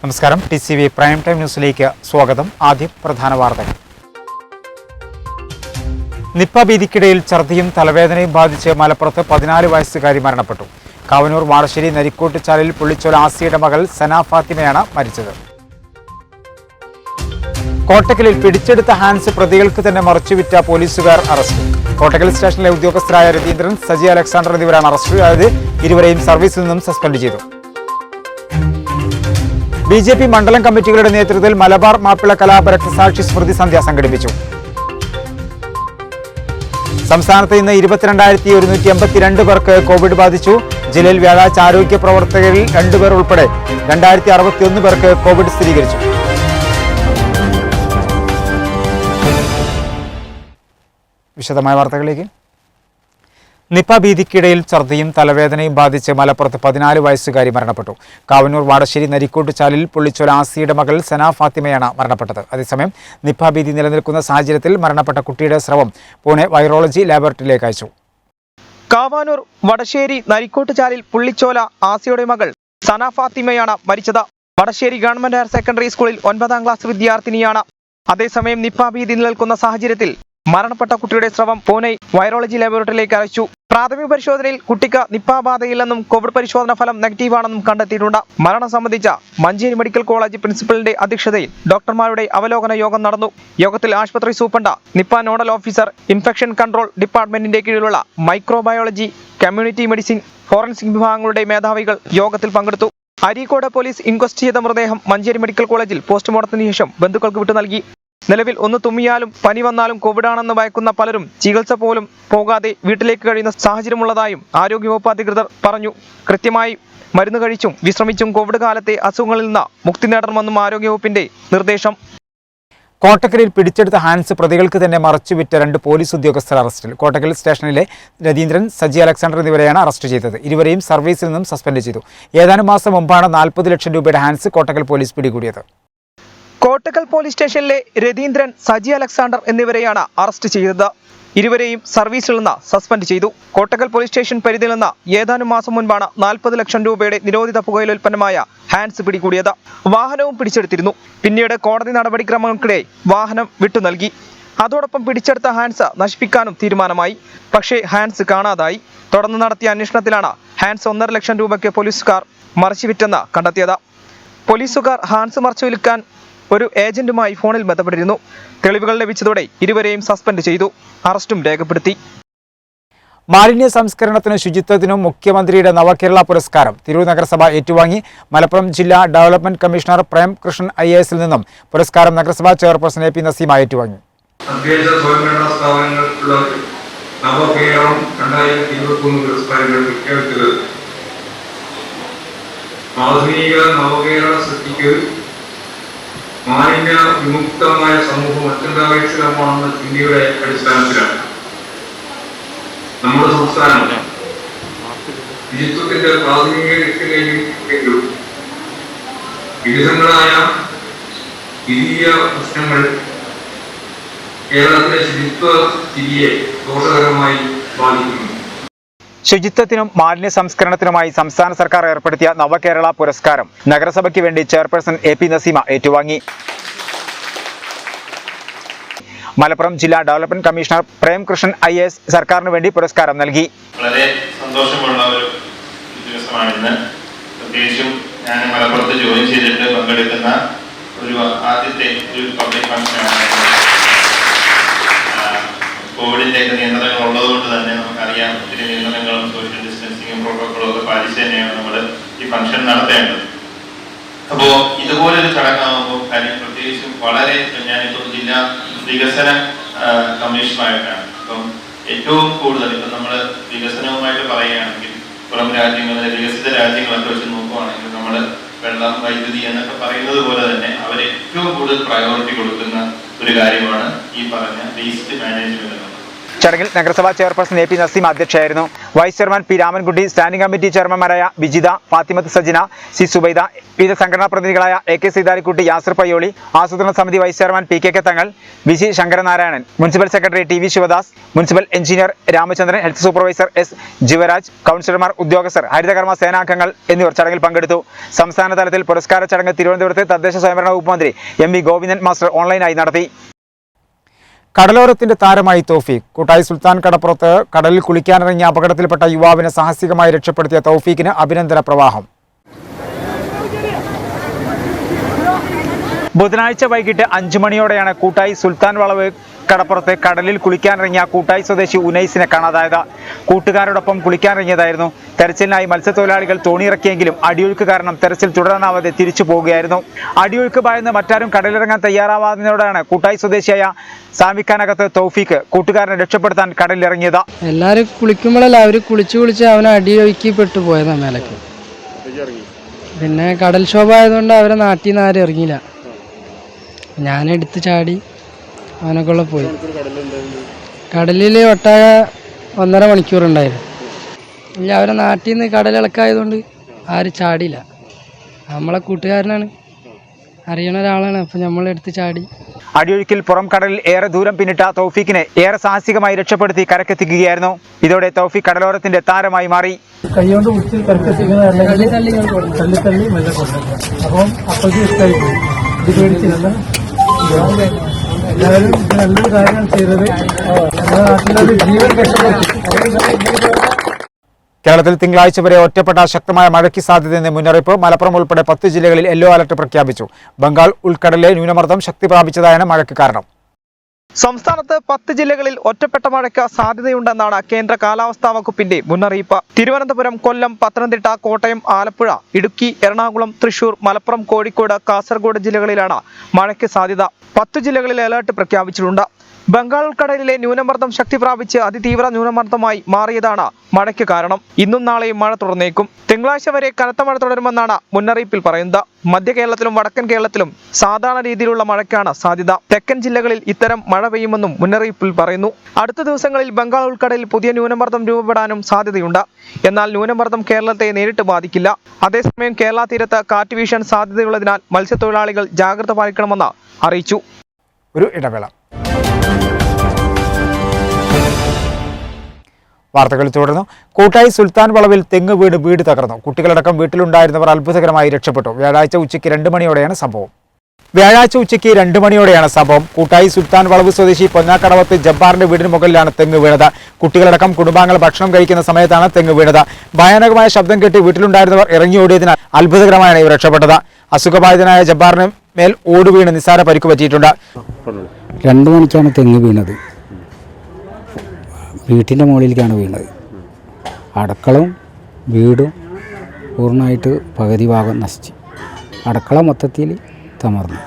നമസ്കാരം. TCV prime time ന്യൂസിലേക്ക് സ്വാഗതം. ആദ്യം പ്രധാന വാർത്തകൾ. നിപ്പ ഭീതിക്കിടയിൽ ഛർദിയും തലവേദനയും ബാധിച്ച് മലപ്പുറത്ത് 14 വയസ്സുകാരി മരണപ്പെട്ടു. കാവനൂർ വാടശ്ശേരി നരിക്കോട്ടുചാലിൽ പുള്ളിച്ചോല ആസിയുടെ മകൾ സന ഫാത്തിമയാണ് മരിച്ചത്. കോട്ടക്കലിൽ പിടിച്ചെടുത്ത ഹാൻസ് പ്രതികൾക്ക് തന്നെ മറച്ചുവിറ്റ പോലീസുകാർ അറസ്റ്റ്. കോട്ടക്കൽ സ്റ്റേഷനിലെ ഉദ്യോഗസ്ഥരായ രതീന്ദ്രൻ, സജി അലക്സാണ്ടർ എന്നിവരാണ് അറസ്റ്റിലായത്. ഇരുവരെയും സർവീസിൽ നിന്നും സസ്പെൻഡ് ചെയ്തു. BJP മണ്ഡലം കമ്മിറ്റികളുടെ നേതൃത്വത്തിൽ മലബാർ മാപ്പിള കലാപ രക്തസാക്ഷി സ്മൃതി സന്ധ്യ സംഘടിപ്പിച്ചു. സംസ്ഥാനത്ത് ഇന്ന് 22,182 പേർക്ക് കോവിഡ് ബാധിച്ചു. ജില്ലയിൽ വ്യാഴാഴ്ച ആരോഗ്യ പ്രവർത്തകരിൽ 2 പേർ ഉൾപ്പെടെ 2061 പേർക്ക് കോവിഡ് സ്ഥിരീകരിച്ചു. വിശദമായ വാർത്തകളിലേക്ക്. നിപ്പ ഭീതിക്കിടയിൽ ഛർദിയും തലവേദനയും ബാധിച്ച് മലപ്പുറത്ത് 14 വയസ്സുകാരി മരണപ്പെട്ടു. കാവനൂർ വാടശ്ശേരി നരിക്കോട്ടുചാലിൽ പുള്ളിച്ചോല ആസിയുടെ മകൾ സന ഫാത്തിമയാണ് മരണപ്പെട്ടത്. അതേസമയം നിപ്പ ഭീതി നിലനിൽക്കുന്ന സാഹചര്യത്തിൽ മരണപ്പെട്ട കുട്ടിയുടെ സ്രവം പൂനെ വൈറോളജി ലാബോറട്ടറിയിലേക്ക് അയച്ചു. കാവാനൂർ വടശ്ശേരി നരിക്കോട്ടുചാലിൽ പുള്ളിച്ചോല ആസിയുടെ മകൾ സന ഫാത്തിമയാണ് മരിച്ചത്. വടശ്ശേരി ഗവൺമെന്റ് ഹയർ സെക്കൻഡറി സ്കൂളിൽ 9ാം ക്ലാസ് വിദ്യാർത്ഥിനിയാണ്. അതേസമയം നിപ്പ ഭീതി നിലനിൽക്കുന്ന സാഹചര്യത്തിൽ മരണപ്പെട്ട കുട്ടിയുടെ സ്രവം പൂനെ വൈറോളജി ലാബോറട്ടറിയിലേക്ക് അയച്ചു. പ്രാഥമിക പരിശോധനയിൽ കുട്ടിക്ക് നിപ്പ ബാധയില്ലെന്നും കോവിഡ് പരിശോധന ഫലം നെഗറ്റീവാണെന്നും കണ്ടെത്തിയിട്ടുണ്ട്. മരണം സംബന്ധിച്ച മഞ്ചേരി മെഡിക്കൽ കോളേജ് പ്രിൻസിപ്പലിന്റെ അധ്യക്ഷതയിൽ ഡോക്ടർമാരുടെ അവലോകന യോഗം നടന്നു. യോഗത്തിൽ ആശുപത്രി superintendent, Nipah nodal officer, infection control ഡിപ്പാർട്ട്മെന്റിന്റെ കീഴിലുള്ള മൈക്രോബയോളജി, കമ്മ്യൂണിറ്റി മെഡിസിൻ, ഫോറൻസിക് വിഭാഗങ്ങളുടെ മേധാവികൾ യോഗത്തിൽ പങ്കെടുത്തു. അരീക്കോട് പോലീസ് ഇൻക്വസ്റ്റ് ചെയ്ത മൃതദേഹം മഞ്ചേരി മെഡിക്കൽ കോളേജിൽ പോസ്റ്റ്മോർട്ടത്തിന് ശേഷം ബന്ധുക്കൾക്ക് വിട്ടു നൽകി. നിലവിൽ ഒന്ന് തുമ്മിയാലും പനി വന്നാലും കോവിഡാണെന്ന് ഭയക്കുന്ന പലരും ചികിത്സ പോലും പോകാതെ വീട്ടിലേക്ക് കഴിയുന്ന സാഹചര്യമുള്ളതായും ആരോഗ്യവകുപ്പ് അധികൃതർ പറഞ്ഞു. കൃത്യമായി മരുന്ന് കഴിച്ചും വിശ്രമിച്ചും കോവിഡ് കാലത്തെ അസുഖങ്ങളിൽ നിന്ന് മുക്തി നേടണമെന്നും ആരോഗ്യവകുപ്പിന്റെ നിർദ്ദേശം. കോട്ടക്കലിൽ പിടിച്ചെടുത്ത ഹാൻസ് പ്രതികൾക്ക് തന്നെ മറച്ചുവിറ്റ 2 പോലീസ് ഉദ്യോഗസ്ഥർ അറസ്റ്റിൽ. കോട്ടക്കൽ സ്റ്റേഷനിലെ രതീന്ദ്രൻ, സജി അലക്സാണ്ടർ എന്നിവരെയാണ് അറസ്റ്റ് ചെയ്തത്. ഇരുവരെയും സർവീസിൽ നിന്നും സസ്പെൻഡ് ചെയ്തു. ഏതാനും മാസം മുമ്പാണ് 40 ലക്ഷം രൂപയുടെ ഹാൻസ് കോട്ടക്കൽ പോലീസ് പിടികൂടിയത്. കോട്ടക്കൽ പോലീസ് സ്റ്റേഷനിലെ രതീന്ദ്രൻ, സജി അലക്സാണ്ടർ എന്നിവരെയാണ് അറസ്റ്റ് ചെയ്തത്. ഇരുവരെയും സർവീസിൽ നിന്ന് സസ്പെൻഡ് ചെയ്തു. കോട്ടക്കൽ പോലീസ് സ്റ്റേഷൻ പരിധിയിൽ നിന്ന് ഏതാനും മാസം മുൻപാണ് 40 ലക്ഷം രൂപയുടെ നിരോധിത പുകയില ഉൽപ്പന്നമായ ഹാൻസ് പിടികൂടിയത്. വാഹനവും പിടിച്ചെടുത്തിരുന്നു. പിന്നീട് കോടതി നടപടിക്രമങ്ങൾക്കിടെ വാഹനം വിട്ടു നൽകി. അതോടൊപ്പം പിടിച്ചെടുത്ത ഹാൻസ് നശിപ്പിക്കാനും തീരുമാനമായി. പക്ഷേ ഹാൻസ് കാണാതായി. തുടർന്ന് നടത്തിയ അന്വേഷണത്തിലാണ് ഹാൻസ് 1.5 ലക്ഷം രൂപയ്ക്ക് പോലീസുകാർ മറിച്ചുവിറ്റെന്ന് കണ്ടെത്തിയത്. പോലീസുകാർ ഹാൻസ് മറിച്ചു വിൽക്കാൻ ഒരു ഏജന്റുമായി ഫോണിൽ ബന്ധപ്പെട്ടിരുന്നു. തെളിവുകൾ ലഭിച്ചതോടെ ഇരുവരെയും സസ്പെൻഡ് ചെയ്തു. അറസ്റ്റും രേഖപ്പെടുത്തി. മാലിന്യ സംസ്കരണത്തിനും ശുചിത്വത്തിനും മുഖ്യമന്ത്രിയുടെ നവകേരള പുരസ്കാരം തിരൂർ നഗരസഭ ഏറ്റുവാങ്ങി. മലപ്പുറം ജില്ലാ development commissioner Prem Krishnan IAS നിന്നും പുരസ്കാരം നഗരസഭാ ചെയർപേഴ്സൺ AP നസീമ ഏറ്റുവാങ്ങി. മാലിന്യ വിമുക്തമായ സമൂഹം അത്യന്താപേക്ഷിതമാണെന്ന ചിന്തയുടെ അടിസ്ഥാനത്തിലാണ് നമ്മുടെ സംസ്ഥാനം ശുചിത്വത്തിന്റെ പ്രാഥമിക ലക്ഷ്യങ്ങളിലെങ്കിലും വിവിധങ്ങളായ വലിയ പ്രശ്നങ്ങൾ കേരളത്തിലെ ശുചിത്വ സ്ഥിതിയെ ദോഷകരമായി ബാധിക്കുന്നു. ശുചിത്വത്തിനും മാലിന്യ സംസ്കരണത്തിനുമായി സംസ്ഥാന സർക്കാർ ഏർപ്പെടുത്തിയ നവകേരള പുരസ്കാരം നഗരസഭയ്ക്ക് വേണ്ടി ചെയർപേഴ്സൺ AP നസീമ ഏറ്റുവാങ്ങി. മലപ്പുറം ജില്ലാ development commissioner Prem Krishnan IAS സർക്കാരിന് വേണ്ടി പുരസ്കാരം നൽകി. വളരെ സന്തോഷമുള്ള ഒരു ദിവസമാണിന്ന്. പ്രത്യേകിച്ചും ഞാൻ മലപ്പുറത്ത് ജോയിൻ ചെയ്തിട്ട് പങ്കെടുക്കുന്ന ഒരു ആദ്യത്തെ ഒരു പബ്ലിക് ഫംഗ്ഷനാണ്. കോവിഡിന്റെ നിയന്ത്രണങ്ങൾ ഉള്ളതുകൊണ്ട് തന്നെ നമുക്കറിയാം, ഒത്തിരി നിയന്ത്രണങ്ങളും സോഷ്യൽ ഡിസ്റ്റൻസിങ്ങും പ്രോട്ടോക്കോളും ഒക്കെ പാലിച്ച് തന്നെയാണ് നമ്മൾ ഈ ഫംഗ്ഷൻ നടത്തേണ്ടത്. അപ്പോൾ ഇതുപോലൊരു ചടങ്ങാകുമ്പോൾ കാര്യം പ്രത്യേകിച്ചും വളരെ ഞാനിപ്പോൾ ജില്ലാ വികസന കമ്മീഷണറായിട്ടാണ്. അപ്പം ഏറ്റവും കൂടുതൽ ഇപ്പം നമ്മൾ വികസനവുമായിട്ട് പറയുകയാണെങ്കിൽ പുറം രാജ്യങ്ങളിലെ വികസിത രാജ്യങ്ങളൊക്കെ വെച്ച് നോക്കുകയാണെങ്കിൽ നമ്മൾ വെള്ളം, വൈദ്യുതി എന്നൊക്കെ പറയുന്നത് പോലെ തന്നെ അവർ ഏറ്റവും കൂടുതൽ പ്രയോറിറ്റി കൊടുക്കുന്ന ഒരു കാര്യമാണ് ഈ പറഞ്ഞ വേസ്റ്റ് മാനേജ്മെന്റ് എന്നുള്ളത്. ചടങ്ങിൽ നഗരസഭാ ചെയർപേഴ്സൺ AP നസീം അധ്യക്ഷയായിരുന്നു. Vice chairman P Ramankutty, standing committee ചെയർമാൻമാരായ വിജിത, ഫാത്തിമത്ത് സജിന, C സുബൈദ, വിവിധ സംഘടനാ പ്രതിനിധികളായ AK സീതാരിക്കുട്ടി, യാസിർ പയ്യോളി, ആസൂത്രണ സമിതി vice chairman PK Thangal, VC Sankaranarayanan, municipal secretary TV Sivadas, municipal engineer Ramachandran, health supervisor S Jeevaraj, കൗൺസിലർമാർ, ഉദ്യോഗസ്ഥർ, ഹരിതകർമ്മ സേനാംഗങ്ങൾ എന്നിവർ ചടങ്ങിൽ പങ്കെടുത്തു. സംസ്ഥാന തലത്തിൽ പുരസ്കാര ചടങ്ങ് തിരുവനന്തപുരത്ത് തദ്ദേശ സ്വയംഭരണ വകുപ്പ് മന്ത്രി MV ഗോവിന്ദൻ മാസ്റ്റർ ഓൺലൈനായി നടത്തി. കടലോരത്തിന്റെ താരമായി തൗഫീഖ്. കൂട്ടായി സുൽത്താൻ കടപ്പുറത്ത് കടലിൽ കുളിക്കാനിറങ്ങിയ അപകടത്തിൽപ്പെട്ട യുവാവിനെ സാഹസികമായി രക്ഷപ്പെടുത്തിയ തൗഫീഖിന് അഭിനന്ദന പ്രവാഹം. ബുധനാഴ്ച വൈകിട്ട് 5 മണിയോടെയാണ് കൂട്ടായി സുൽത്താൻ വളവ് കടപ്പുറത്ത് കടലിൽ കുളിക്കാനിറങ്ങിയ കൂട്ടായി സ്വദേശി ഉനൈസിനെ കാണാതായത്. കൂട്ടുകാരോടൊപ്പം കുളിക്കാനിറങ്ങിയതായിരുന്നു. തെരച്ചിലിനായി മത്സ്യത്തൊഴിലാളികൾ തോണിയിറക്കിയെങ്കിലും അടിയൊഴുക്ക് കാരണം തെരച്ചിൽ തുടരാനാവാതെ തിരിച്ചു പോവുകയായിരുന്നു. അടിയൊഴുക്ക് ഭയന്ന് മറ്റാരും കടലിറങ്ങാൻ തയ്യാറാവാതിനോടാണ് കൂട്ടായി സ്വദേശിയായ സാമിക്കാനകത്ത് തൗഫീഖ് കൂട്ടുകാരനെ രക്ഷപ്പെടുത്താൻ കടലിലിറങ്ങിയത്. എല്ലാവരും കുളിക്കുമ്പോഴല്ല അവർ കുളിച്ച് അവനെ അടിയൊഴുക്കി പെട്ടുപോയതാണ് മേലേക്ക്. പിന്നെ കടൽക്ഷോഭ ആയതുകൊണ്ട് അവരെ നാട്ടിൽ നിന്ന് ആരും ഇറങ്ങിയില്ല. ഞാനെടുത്ത് ചാടി അവനൊക്കെ പോയി. കടലിൽ ഒട്ടാകെ 1.5 മണിക്കൂറുണ്ടായിരുന്നു. ഇല്ല, അവരെ നാട്ടിൽ നിന്ന് കടലിളക്കായതുകൊണ്ട് ആരും ചാടിയില്ല. നമ്മളെ കൂട്ടുകാരനാണ്, അറിയണ ഒരാളാണ്. അപ്പം നമ്മളെടുത്ത് ചാടി. അടിയൊഴുക്കിൽ പുറം കടലിൽ ഏറെ ദൂരം പിന്നിട്ട തൗഫീഖിനെ ഏറെ സാഹസികമായി രക്ഷപ്പെടുത്തി കരക്കെത്തിക്കുകയായിരുന്നു. ഇതോടെ തൗഫീഖ് കടലോരത്തിന്റെ താരമായി മാറി. കൈകൊണ്ട് കുത്തി കരക്കെത്തിക്കുന്ന തള്ളി മെല്ലെ കൊണ്ടുവന്നു. അപ്പം അപ്പോഴേക്കും ഇഷ്ടമായി പോയി. ഇത് പേടിച്ചില്ല. എല്ലാവരും നല്ലൊരു കാര്യമാണ് ചെയ്തത്. നമ്മുടെ നാട്ടിലൊരു ജീവൻ രക്ഷപ്പെടുത്തി. കേരളത്തിൽ തിങ്കളാഴ്ച വരെ ഒറ്റപ്പെട്ട ശക്തമായ മഴയ്ക്ക് സാധ്യതയെന്ന് മുന്നറിയിപ്പ്. മലപ്പുറം ഉൾപ്പെടെ 10 ജില്ലകളിൽ യെല്ലോ അലർട്ട് പ്രഖ്യാപിച്ചു. ബംഗാൾ ഉൾക്കടലിലെ ന്യൂനമർദ്ദം ശക്തി പ്രാപിച്ചതാണ് മഴയ്ക്ക് കാരണം. സംസ്ഥാനത്ത് 10 ജില്ലകളിൽ ഒറ്റപ്പെട്ട മഴയ്ക്ക് സാധ്യതയുണ്ടെന്നാണ് കേന്ദ്ര കാലാവസ്ഥാ വകുപ്പിന്റെ മുന്നറിയിപ്പ്. തിരുവനന്തപുരം, കൊല്ലം, പത്തനംതിട്ട, കോട്ടയം, ആലപ്പുഴ, ഇടുക്കി, എറണാകുളം, തൃശൂർ, മലപ്പുറം, കോഴിക്കോട്, കാസർഗോഡ് ജില്ലകളിലാണ് മഴയ്ക്ക് സാധ്യത. 10 ജില്ലകളിൽ അലർട്ട് പ്രഖ്യാപിച്ചിട്ടുണ്ട്. ബംഗാൾ ഉൾക്കടലിലെ ന്യൂനമർദ്ദം ശക്തി പ്രാപിച്ച് അതിതീവ്ര ന്യൂനമർദ്ദമായി മാറിയതാണ് മഴയ്ക്ക് കാരണം. ഇന്നും നാളെയും മഴ തുടർന്നേക്കും. തിങ്കളാഴ്ച വരെ കനത്ത മഴ തുടരുമെന്നാണ് മുന്നറിയിപ്പിൽ പറയുന്നത്. മധ്യ കേരളത്തിലും വടക്കൻ കേരളത്തിലും സാധാരണ രീതിയിലുള്ള മഴയ്ക്കാണ് സാധ്യത. തെക്കൻ ജില്ലകളിൽ ഇത്തരം മഴ പെയ്യുമെന്നും മുന്നറിയിപ്പിൽ പറയുന്നു. അടുത്ത ദിവസങ്ങളിൽ ബംഗാൾ ഉൾക്കടലിൽ പുതിയ ന്യൂനമർദ്ദം രൂപപ്പെടാനും സാധ്യതയുണ്ട്. എന്നാൽ ന്യൂനമർദ്ദം കേരളത്തെ നേരിട്ട് ബാധിക്കില്ല. അതേസമയം കേരള തീരത്ത് കാറ്റ് വീശാൻ സാധ്യതയുള്ളതിനാൽ മത്സ്യത്തൊഴിലാളികൾ ജാഗ്രത പാലിക്കണമെന്ന് അറിയിച്ചു. ഒരു ഇടവേള. വാർത്തകൾ തുടർന്നു. കൂട്ടായി സുൽത്താൻ വളവിൽ തെങ്ങ് വീണ് വീട് തകർന്നു. കുട്ടികളടക്കം വീട്ടിലുണ്ടായിരുന്നവർ അത്ഭുതകരമായി രക്ഷപ്പെട്ടു. വ്യാഴാഴ്ച ഉച്ചയ്ക്ക് 2 മണിയോടെയാണ് സംഭവം. കൂട്ടായി സുൽത്താൻ വളവ് സ്വദേശി പൊന്നാക്കടവത്ത് ജബ്ബാറിന്റെ വീടിന് മുകളിലാണ് തെങ്ങ് വീണത്. കുട്ടികളടക്കം കുടുംബാംഗങ്ങൾ ഭക്ഷണം കഴിക്കുന്ന സമയത്താണ് തെങ്ങ് വീണത്. ഭയാനകമായ ശബ്ദം കേട്ട് വീട്ടിലുണ്ടായിരുന്നവർ ഇറങ്ങിയോടിയതിനാൽ അത്ഭുതകരമായാണ് ഇവർ രക്ഷപ്പെട്ടത്. അസുഖബാധിതനായ ജബ്ബാറിന് മേൽ ഓട് വീണ് നിസ്സാര പരിക്ക് പറ്റിയിട്ടുണ്ട്. 2 മണിക്കാണ് തെങ്ങ് വീണത്. വീട്ടിൻ്റെ മുകളിലേക്കാണ് വീണത്. അടുക്കളവും വീടും പൂർണ്ണമായിട്ട് പകുതി ഭാഗം നശിച്ചു. അടുക്കള മൊത്തത്തിൽ തമർന്നു.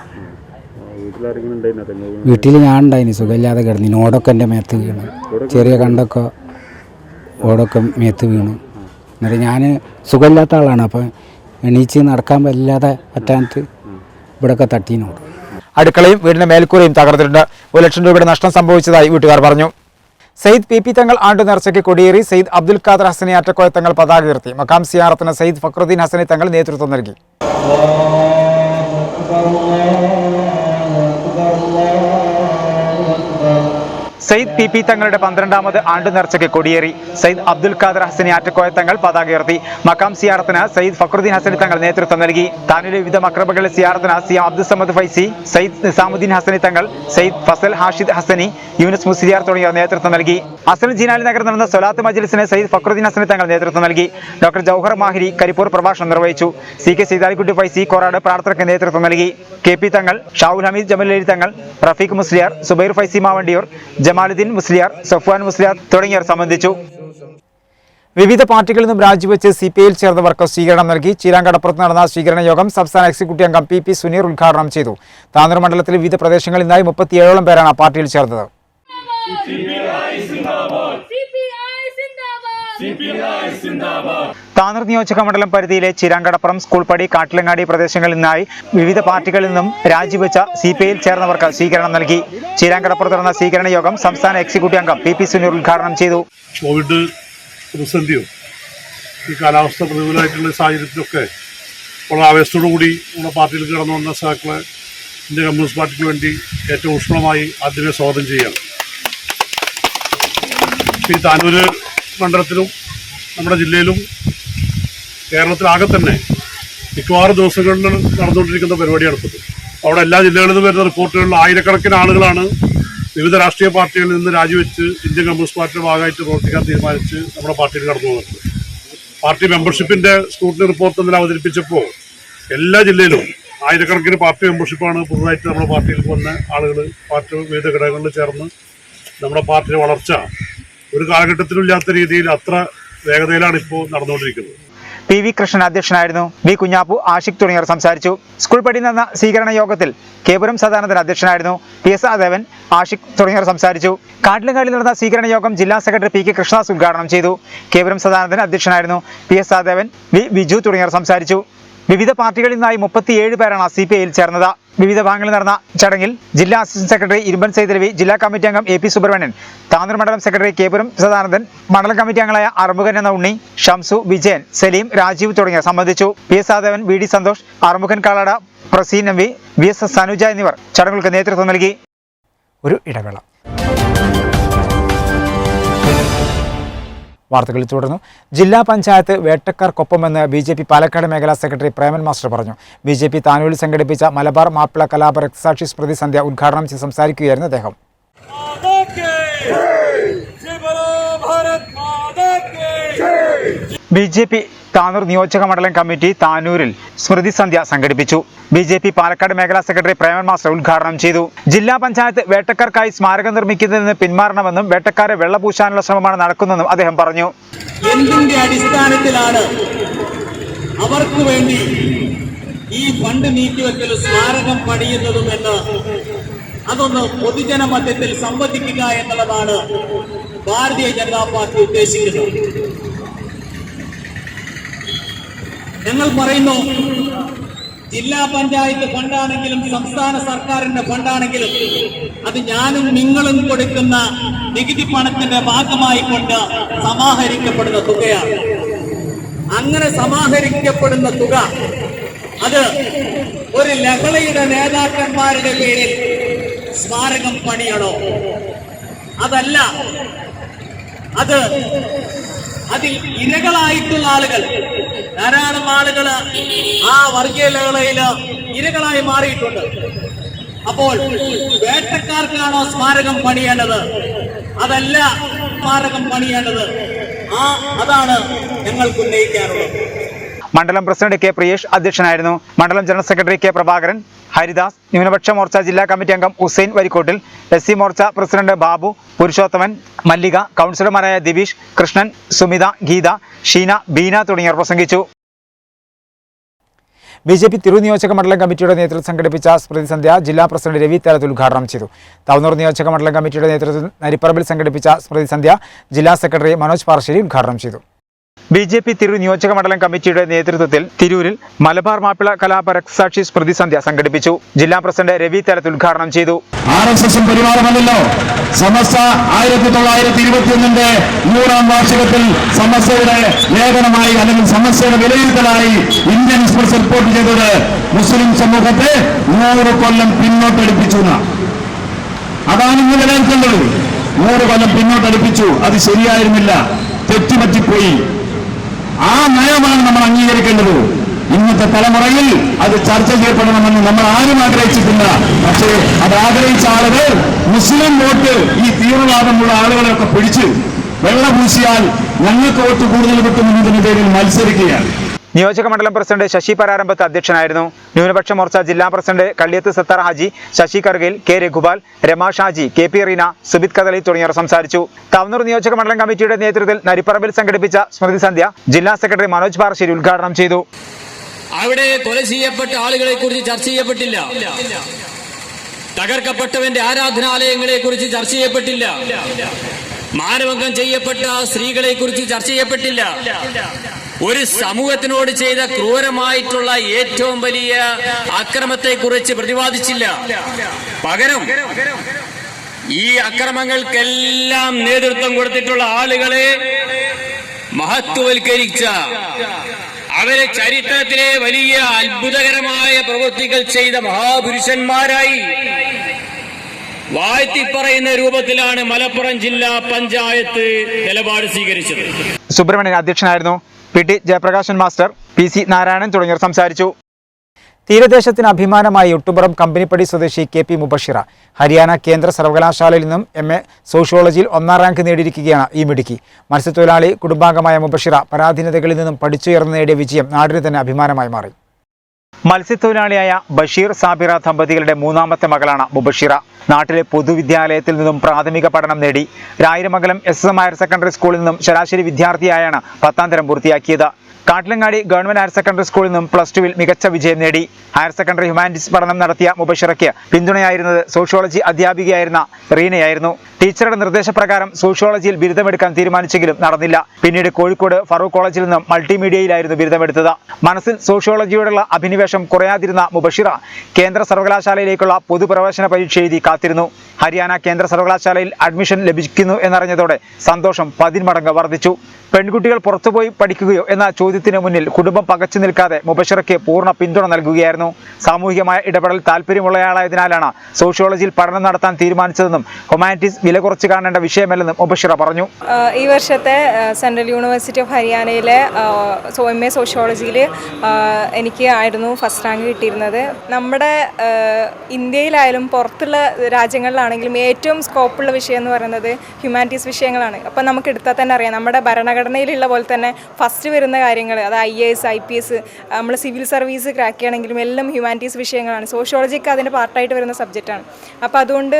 വീട്ടിൽ ഞാൻ ഉണ്ടായിന്, സുഖമില്ലാതെ കിടന്നു. ഓടൊക്കെ എൻ്റെ മേത്ത് വീണ്, ചെറിയ കണ്ടൊക്കെ ഓടൊക്കെ മേത്ത് വീണു. എന്നിട്ട് ഞാൻ സുഖമില്ലാത്ത ആളാണ്. അപ്പം എണീച്ച് നടക്കാൻ പറ്റാത്ത ഇവിടെയൊക്കെ തട്ടീനോട്. അടുക്കളയും വീടിന്റെ മേൽക്കൂരയും തകർന്നിട്ടുണ്ട്. 1 ലക്ഷം രൂപയുടെ നഷ്ടം സംഭവിച്ചതായി വീട്ടുകാർ പറഞ്ഞു. സയ്യിദ് PP തങ്ങൾ ആണ്ട് നേർച്ചയ്ക്ക് കൊടിയേറി. സയ്യിദ് അബ്ദുൽ ഖാദർ ഹസനി ആറ്റക്കോയ തങ്ങൾ പതാക ഉയർത്തി. മക്കാം സിയാറത്തിന് സയ്യിദ് ഫക്രുദ്ദീൻ ഹസനി തങ്ങൾ നേതൃത്വം നൽകി. സയ്യിദ് PP തങ്ങളുടെ 12ാമത് ആണ്ട് നേർച്ചയ്ക്ക് കൊടിയേറി. സയ്യിദ് അബ്ദുൽ ഖാദർ ഹസനി ആറ്റക്കോയ തങ്ങൾ പതാക ഉയർത്തി. മക്കാം സിയാറത്തിന് സയ്യിദ് ഫക്രുദ്ദീൻ ഹസനി തങ്ങൾ നേതൃത്വം നൽകി. താനൂരിലെ വിവിധ മക്രബകളിലെ സിയാറത്തിന് സിയാം അബ്ദുൽ സമദ് ഫൈസി, സയ്യിദ് നിസാമുദ്ദീൻ ഹസനി തങ്ങൾ, സയ്യിദ് ഫസൽ ഹാഷിദ് ഹസനി, യൂനുസ് മുസ്ലിയാർ തുടങ്ങിയവർ നേതൃത്വം നൽകി. അസൽ ജിനാലി നഗർ നടന്ന സ്വലാത്ത് മജ്ലിസിന് സയ്യിദ് ഫക്രുദ്ദീൻ ഹസനി തങ്ങൾ നേതൃത്വം നൽകി. ഡോക്ടർ ജൗഹർ മാഹിരി കരിപ്പൂർ പ്രഭാഷണം നിർവഹിച്ചു. CK സീതാലിക്കുട്ടി ഫൈസി കോറാട് പ്രാർത്ഥനയ്ക്ക് നേതൃത്വം നൽകി. KP തങ്ങൾ, ഷാവുൽ ഹമീദ് ജമലി തങ്ങൾ, റഫീഖ് മുസ്ലിയാർ, സുബൈർ ഫൈസി മാവണ്ടിയൂർ, ജമാലുദ്ദീൻ മുസ്ലിയാർ, സഫ്വാൻ മുസ്ലിയാർ തുടങ്ങിയവർ സംബന്ധിച്ചു. വിവിധ പാർട്ടികളിൽ നിന്നും രാജിവെച്ച് CPIയിൽ ചേർന്നവർക്ക് സ്വീകരണം നൽകി. ചീരാങ്കടപ്പുറത്ത് നടന്ന സ്വീകരണ യോഗം സംസ്ഥാന എക്സിക്യൂട്ടീവ് അംഗം PP സുനീർ ഉദ്ഘാടനം ചെയ്തു. താനൂർ മണ്ഡലത്തിലെ വിവിധ പ്രദേശങ്ങളിൽ നിന്നായി 37ഓളം പേരാണ് പാർട്ടിയിൽ ചേർന്നത്. താനൂർ നിയോജക മണ്ഡലം പരിധിയിലെ ചിരാങ്കടപ്പുറം, സ്കൂൾപ്പടി, കാട്ടിലങ്ങാടി പ്രദേശങ്ങളിൽ നിന്നായി വിവിധ പാർട്ടികളിൽ നിന്നും രാജിവെച്ച CPIയിൽ ചേർന്നവർക്ക് സ്വീകരണം നൽകി. ചിരാങ്കടപ്പുറത്ത് നടന്ന സ്വീകരണ യോഗം സംസ്ഥാന എക്സിക്യൂട്ടീവ് അംഗം PP സുനീർ ഉദ്ഘാടനം ചെയ്തു. കോവിഡ് പ്രതിസന്ധിയും ഈ കാലാവസ്ഥ പ്രതികൂലമായിട്ടുള്ള സാഹചര്യത്തിലൊക്കെ വളരെ ആവേശത്തോടുകൂടി നമ്മുടെ പാർട്ടിയിൽ കടന്നു വന്ന സഹാക്കളെ ഇന്ത്യൻ കമ്മ്യൂണിസ്റ്റ് പാർട്ടിക്ക് വേണ്ടി ഏറ്റവും ഊഷ്മളമായി ആദ്യമേ സ്വാഗതം ചെയ്യാം. ഈ താനൂര് മണ്ഡലത്തിലും നമ്മുടെ ജില്ലയിലും കേരളത്തിലാകെ തന്നെ മിക്കവാറും ദിവസങ്ങളിൽ നടന്നുകൊണ്ടിരിക്കുന്ന പരിപാടിയാണിപ്പോൾ. അവിടെ എല്ലാ ജില്ലകളിൽ നിന്നും വരുന്ന റിപ്പോർട്ടുകളിൽ ആയിരക്കണക്കിന് ആളുകളാണ് വിവിധ രാഷ്ട്രീയ പാർട്ടികളിൽ നിന്ന് രാജിവെച്ച് ഇന്ത്യൻ കമ്മ്യൂണിസ്റ്റ് പാർട്ടിയുടെ ഭാഗമായിട്ട് പ്രവർത്തിക്കാൻ തീരുമാനിച്ച് നമ്മുടെ പാർട്ടിയിൽ കടന്നു പോകുന്നത്. പാർട്ടി മെമ്പർഷിപ്പിൻ്റെ സ്ക്രൂട്ടിനി റിപ്പോർട്ട് ഇന്നലെ അവതരിപ്പിച്ചപ്പോൾ എല്ലാ ജില്ലയിലും ആയിരക്കണക്കിന് പാർട്ടി മെമ്പർഷിപ്പാണ് പുതുതായിട്ട് നമ്മുടെ പാർട്ടിയിൽ വന്ന ആളുകൾ പാർട്ടി വിവിധ ഘടകങ്ങളിൽ ചേർന്ന് നമ്മുടെ പാർട്ടിയുടെ വളർച്ച ഒരു കാലഘട്ടത്തിലും ഇല്ലാത്ത രീതിയിൽ അത്ര വേഗതയിലാണ് ഇപ്പോൾ നടന്നുകൊണ്ടിരിക്കുന്നത്. PV കൃഷ്ണൻ അധ്യക്ഷനായിരുന്നു. V കുഞ്ഞാപ്പു, ആഷിഖ് തുടങ്ങിയവർ സംസാരിച്ചു. സ്കൂൾ പടി നടന്ന സ്വീകരണ യോഗത്തിൽ കേപുരം സദാനന്ദൻ അധ്യക്ഷനായിരുന്നു. PS ദേവൻ, ആഷിഖ് തുടങ്ങിയവർ സംസാരിച്ചു. കാട്ടിലങ്ങാടിൽ നടന്ന സ്വീകരണ യോഗം ജില്ലാ സെക്രട്ടറി PK കൃഷ്ണദാസ് ഉദ്ഘാടനം ചെയ്തു. കേപുരം സദാനന്ദൻ അധ്യക്ഷനായിരുന്നു. PS ദേവൻ, V ബിജു തുടങ്ങിയവർ സംസാരിച്ചു. വിവിധ പാർട്ടികളിൽ നിന്നായി 37 പേരാണ് CPIയിൽ ചേർന്നത്. വിവിധ ഭാഗങ്ങളിൽ നടന്ന ചടങ്ങിൽ ജില്ലാ അസിസ്റ്റന്റ് സെക്രട്ടറി ഇരുമ്പൻ സൈതലവി, ജില്ലാ കമ്മിറ്റി അംഗം AP സുബ്രഹ്മണ്യൻ, താനൂർ മണ്ഡലം സെക്രട്ടറി കേപുരം സദാനന്ദൻ, മണ്ഡലം കമ്മിറ്റി അംഗങ്ങളായ അറുമുഖൻ എന്ന ഉണ്ണി, ഷംസു, വിജയൻ, സലീം, രാജീവ് തുടങ്ങിയവർ സംബന്ധിച്ചു. PS ദേവൻ, VD Santhosh, Arumukhan കാളാട, Praseen MV, VS Sanuja എന്നിവർ ചടങ്ങുകൾക്ക് നേതൃത്വം നൽകി. ഒരു ഇടവേള. വാർത്തകളിൽ തുടർന്നു. ജില്ലാ പഞ്ചായത്ത് വേട്ടക്കാർക്കൊപ്പമെന്ന് BJP പാലക്കാട് മേഖലാ സെക്രട്ടറി പ്രേമൻ മാസ്റ്റർ പറഞ്ഞു. BJP താനൂരിൽ സംഘടിപ്പിച്ച മലബാർ മാപ്പിള കലാപ രക്തസാക്ഷി സ്മൃതി സന്ധ്യ ഉദ്ഘാടനം ചെയ്ത് സംസാരിക്കുകയായിരുന്നു അദ്ദേഹം. BJP താനൂർ നിയോജക മണ്ഡലം കമ്മിറ്റി താനൂരിൽ സ്മൃതി സന്ധ്യ സംഘടിപ്പിച്ചു. BJP പാലക്കാട് മേഖലാ സെക്രട്ടറി പ്രേമൻ മാസ്റ്റർ ഉദ്ഘാടനം ചെയ്തു. ജില്ലാ പഞ്ചായത്ത് വേട്ടക്കാർക്കായി സ്മാരകം നിർമ്മിക്കുന്നതിൽ നിന്ന് പിന്മാറണമെന്നും വേട്ടക്കാരെ വെള്ളപൂശാനുള്ള ശ്രമമാണ് നടക്കുന്നതെന്നും അദ്ദേഹം പറഞ്ഞു. എന്തിന്റെ അടിസ്ഥാനത്തിലാണ് അവർക്ക് വേണ്ടി ഈ ഫണ്ട് നീക്കിവെക്കൽ സ്മാരകം പണിയുന്നതുമെന്ന് അതൊന്ന് പൊതുജന മധ്യത്തിൽ സംവദിക്കുക എന്നുള്ളതാണ് ഭാരതീയ ജനതാ പാർട്ടി ഉദ്ദേശിക്കുന്നത്. ഞങ്ങൾ പറയുന്നു, ജില്ലാ പഞ്ചായത്ത് ഫണ്ടാണെങ്കിലും സംസ്ഥാന സർക്കാരിന്റെ ഫണ്ടാണെങ്കിലും അത് ഞാനും നിങ്ങളും കൊടുക്കുന്ന നികുതി പണത്തിന്റെ ഭാഗമായി കൊണ്ട് സമാഹരിക്കപ്പെടുന്ന തുകയാണ്. അങ്ങനെ സമാഹരിക്കപ്പെടുന്ന തുക അത് ഒരു ലഹളയുടെ നേതാക്കന്മാരുടെ പേരിൽ സ്മാരകം പണിയണോ? അതല്ല, അതിൽ ഇരകളായിട്ടുള്ള ആളുകൾ, ധാരാളം ആളുകൾ ആ വർഗീയ ലഹളയിൽ ഇരകളായി മാറിയിട്ടുണ്ട്. അപ്പോൾ വേട്ടക്കാർക്കാണോ സ്മാരകം പണിയേണ്ടത്? അതല്ല സ്മാരകം പണിയേണ്ടത്. അതാണ് ഞങ്ങൾക്ക് ഉന്നയിക്കാറുള്ളത്. മണ്ഡലം പ്രസിഡന്റ് K പ്രിയേഷ് അധ്യക്ഷനായിരുന്നു. മണ്ഡലം general secretary K Prabhakaran, Haridas, ന്യൂനപക്ഷ മോർച്ച ജില്ലാ കമ്മിറ്റി അംഗം ഹുസൈൻ വരിക്കോട്ടിൽ, SC മോർച്ച പ്രസിഡന്റ് ബാബു, പുരുഷോത്തമൻ, മല്ലിക, കൗൺസിലർമാരായ ദിവിഷ്, കൃഷ്ണൻ, സുമിത, ഗീത, ഷീന, ബീന തുടങ്ങിയവർ പ്രസംഗിച്ചു. BJP തിരൂർ നിയോജക മണ്ഡലം കമ്മിറ്റിയുടെ നേതൃത്വത്തിൽ സംഘടിപ്പിച്ച സ്മൃതി സന്ധ്യ ജില്ലാ പ്രസിഡന്റ് രവി തലത്തിൽ ഉദ്ഘാടനം ചെയ്തു. താനൂർ നിയോജക മണ്ഡലം കമ്മിറ്റിയുടെ നേതൃത്വത്തിൽ നരിപ്പറമ്പിൽ സംഘടിപ്പിച്ച സ്മൃതി സന്ധ്യ ജില്ലാ സെക്രട്ടറി മനോജ് പാറശ്ശേരി ഉദ്ഘാടനം ചെയ്തു. BJP തിരൂർ നിയോജക മണ്ഡലം കമ്മിറ്റിയുടെ നേതൃത്വത്തിൽ തിരൂരിൽ മലബാർ മാപ്പിള കലാപ രക്തസാക്ഷി സ്മൃതി സന്ധ്യ സംഘടിപ്പിച്ചു. ജില്ലാ പ്രസിഡന്റ് രവി തലത്തിൽ ഉദ്ഘാടനം ചെയ്തു. RSS പരിവാരമല്ലല്ലോ സമസ്ത 1921 100ാം വാർഷികത്തിൽ സമസ്തയുടെ ലേഖനമായി അല്ലെങ്കിൽ സമസ്തയുടെ വിലയിരുത്തലായി ഇന്ത്യൻ എക്സ്പ്രസ് റിപ്പോർട്ട് ചെയ്തത് മുസ്ലിം സമൂഹത്തെ 100 കൊല്ലം പിന്നോട്ടടിപ്പിച്ചു. അതാണ് ഇന്ന് വിലയിരുത്തേണ്ടത്. 100 കൊല്ലം പിന്നോട്ടടിപ്പിച്ചു. അത് ശരിയായിരുന്നില്ല, തെറ്റുപറ്റിപ്പോയി. ആ നയമാണ് നമ്മൾ അംഗീകരിക്കേണ്ടത്. ഇന്നത്തെ തലമുറയിൽ അത് ചർച്ച ചെയ്യപ്പെടണമെന്ന് നമ്മൾ ആരും ആഗ്രഹിച്ചിട്ടില്ല. പക്ഷേ അത് ആഗ്രഹിച്ച ആളുകൾ മുസ്ലിം വോട്ട് ഈ തീവ്രവാദമുള്ള ആളുകളെയൊക്കെ പിടിച്ച് വെള്ളപൂശിയാൽ ഞങ്ങൾക്ക് വോട്ട് കൂടുതൽ കിട്ടുമെന്നതിന്റെ പേരിൽ മത്സരിക്കുകയാണ്. നിയോജക മണ്ഡലം പ്രസിഡന്റ് ശശി പരാരംഭത്ത് അധ്യക്ഷനായിരുന്നു. ന്യൂനപക്ഷ മോർച്ച ജില്ലാ president Kalliyath Sattar Haji, Sasi Karukayil, K Raghupal, Rama Shaji, KP Reena, Subith കദളി തുടങ്ങിയവർ സംസാരിച്ചു. താനൂർ നിയോജക മണ്ഡലം കമ്മിറ്റിയുടെ നേതൃത്വത്തിൽ നരിപ്പറമ്പിൽ സംഘടിപ്പിച്ച സ്മൃതി സന്ധ്യ ജില്ലാ സെക്രട്ടറി മനോജ് പാറശ്ശേരി ഉദ്ഘാടനം ചെയ്തു. അവിടെ കൊല ചെയ്യപ്പെട്ട ആളുകളെ കുറിച്ച് ചർച്ച ചെയ്യപ്പെട്ടില്ല. തകർക്കപ്പെട്ടവന്റെ ആരാധനാലയങ്ങളെ കുറിച്ച് ചർച്ച ചെയ്യപ്പെട്ടില്ല. മാനഭംഗം ചെയ്യപ്പെട്ട സ്ത്രീകളെ കുറിച്ച് ചർച്ച ചെയ്യപ്പെട്ടില്ല. ഒരു സമൂഹത്തിനോട് ചെയ്ത ക്രൂരമായിട്ടുള്ള ഏറ്റവും വലിയ അക്രമത്തെ കുറിച്ച് പ്രതിപാദിച്ചില്ല. പകരം ഈ അക്രമങ്ങൾക്കെല്ലാം നേതൃത്വം കൊടുത്തിട്ടുള്ള ആളുകളെ മഹത്വവൽക്കരിച്ച, അവരെ ചരിത്രത്തിലെ വലിയ അത്ഭുതകരമായ പ്രവൃത്തികൾ ചെയ്ത മഹാപുരുഷന്മാരായി വാഴ്ത്തിപ്പറയുന്ന രൂപത്തിലാണ് മലപ്പുറം ജില്ലാ പഞ്ചായത്ത് നിലപാട് സ്വീകരിച്ചത്. സുബ്രഹ്മണ്യൻ അധ്യക്ഷനായിരുന്നു. PT. Jayaprakashan master, PC. Narayanan തുടങ്ങിയവർ സംസാരിച്ചു. തീരദേശത്തിന് അഭിമാനമായി ഒട്ടുപുറം കമ്പനിപ്പടി സ്വദേശി കെ.പി. മുബഷിറ ഹരിയാന കേന്ദ്ര സർവകലാശാലയിൽ നിന്നും എം.എ. സോഷ്യോളജിയിൽ 1ാം റാങ്ക് നേടിയിരിക്കുകയാണ് ഈ മിടുക്കി. മത്സ്യത്തൊഴിലാളി കുടുംബാംഗമായ മുബഷിറ പരാധീനതകളിൽ നിന്നും പഠിച്ചുയർന്ന് നേടിയ വിജയം നാടിന് തന്നെ അഭിമാനമായി മാറി. മത്സ്യത്തൊഴിലാളിയായ ബഷീർ സാബിറ ദമ്പതികളുടെ 3ാമത്തെ മകളാണ് മുബഷിറ. നാട്ടിലെ പൊതുവിദ്യാലയത്തിൽ നിന്നും പ്രാഥമിക പഠനം നേടി. രായിരമംഗലം SSM ഹയർ സെക്കൻഡറി സ്കൂളിൽ നിന്നും ശരാശരി വിദ്യാർത്ഥിയായാണ് 10ാം തരം പൂർത്തിയാക്കിയത്. കാട്ടിലങ്ങാടി ഗവൺമെന്റ് ഹയർ സെക്കൻഡറി സ്കൂളിൽ നിന്നും +2 മികച്ച വിജയം നേടി. ഹയർ സെക്കൻഡറി ഹ്യൂമാനിറ്റീസ് പഠനം നടത്തിയ മുബഷിറയ്ക്ക് പിന്തുണയായിരുന്നത് സോഷ്യോളജി അധ്യാപികയായിരുന്ന റീനയായിരുന്നു. ടീച്ചറുടെ നിർദ്ദേശപ്രകാരം സോഷ്യോളജിയിൽ ബിരുദമെടുക്കാൻ തീരുമാനിച്ചെങ്കിലും നടന്നില്ല. പിന്നീട് കോഴിക്കോട് ഫറൂഖ് കോളേജിൽ നിന്നും മൾട്ടിമീഡിയയിലായിരുന്നു ബിരുദമെടുത്തത്. മനസ്സിൽ സോഷ്യോളജിയോടുള്ള അഭിനിവേശം കുറയാതിരുന്ന മുബഷിറ കേന്ദ്ര സർവകലാശാലയിലേക്കുള്ള പൊതുപ്രവേശന പരീക്ഷ എഴുതി കാത്തിരുന്നു. ഹരിയാന കേന്ദ്ര സർവകലാശാലയിൽ അഡ്മിഷൻ ലഭിക്കുന്നു എന്നറിഞ്ഞതോടെ സന്തോഷം 10 മടങ്ങ് വർദ്ധിച്ചു. പെൺകുട്ടികൾ പുറത്തുപോയി പഠിക്കുകയോ എന്ന ചോദ്യത്തിന് മുന്നിൽ കുടുംബം പകച്ചു നിൽക്കാതെ മുബഷിറയ്ക്ക് പൂർണ്ണ പിന്തുണ നൽകുകയായിരുന്നു. സാമൂഹികമായ ഇടപെടൽ താല്പര്യമുള്ളയാളായതിനാലാണ് സോഷ്യോളജിയിൽ പഠനം നടത്താൻ തീരുമാനിച്ചതെന്നും ഹ്യൂമാനിറ്റീസ് വില കുറച്ച് കാണേണ്ട വിഷയമല്ലെന്നും മുബഷിറ പറഞ്ഞു. ഈ വർഷത്തെ സെൻട്രൽ യൂണിവേഴ്സിറ്റി ഓഫ് ഹരിയാനയിലെ MA സോഷ്യോളജിയിൽ എനിക്ക് ആയിരുന്നു ഫസ്റ്റ് റാങ്ക് കിട്ടിയിരുന്നത്. നമ്മുടെ ഇന്ത്യയിലായാലും പുറത്തുള്ള രാജ്യങ്ങളിലാണെങ്കിലും ഏറ്റവും സ്കോപ്പുള്ള വിഷയം എന്ന് പറയുന്നത് ഹ്യൂമാനിറ്റീസ് വിഷയങ്ങളാണ്. അപ്പം നമുക്ക് എടുത്താൽ തന്നെ അറിയാം, നമ്മുടെ ഭരണഘടനയിലുള്ള പോലെ തന്നെ ഫസ്റ്റ് വരുന്ന കാര്യങ്ങൾ, അത് IAS IPS, നമ്മൾ സിവിൽ സർവീസ് ക്രാക്ക് ചെയ്യണമെങ്കിലും എല്ലാം ഹ്യൂമാനിറ്റീസ് വിഷയങ്ങളാണ്. സോഷ്യോളജിക്ക് അതിൻ്റെ പാർട്ടായിട്ട് വരുന്ന സബ്ജക്റ്റാണ്. അപ്പോൾ അതുകൊണ്ട്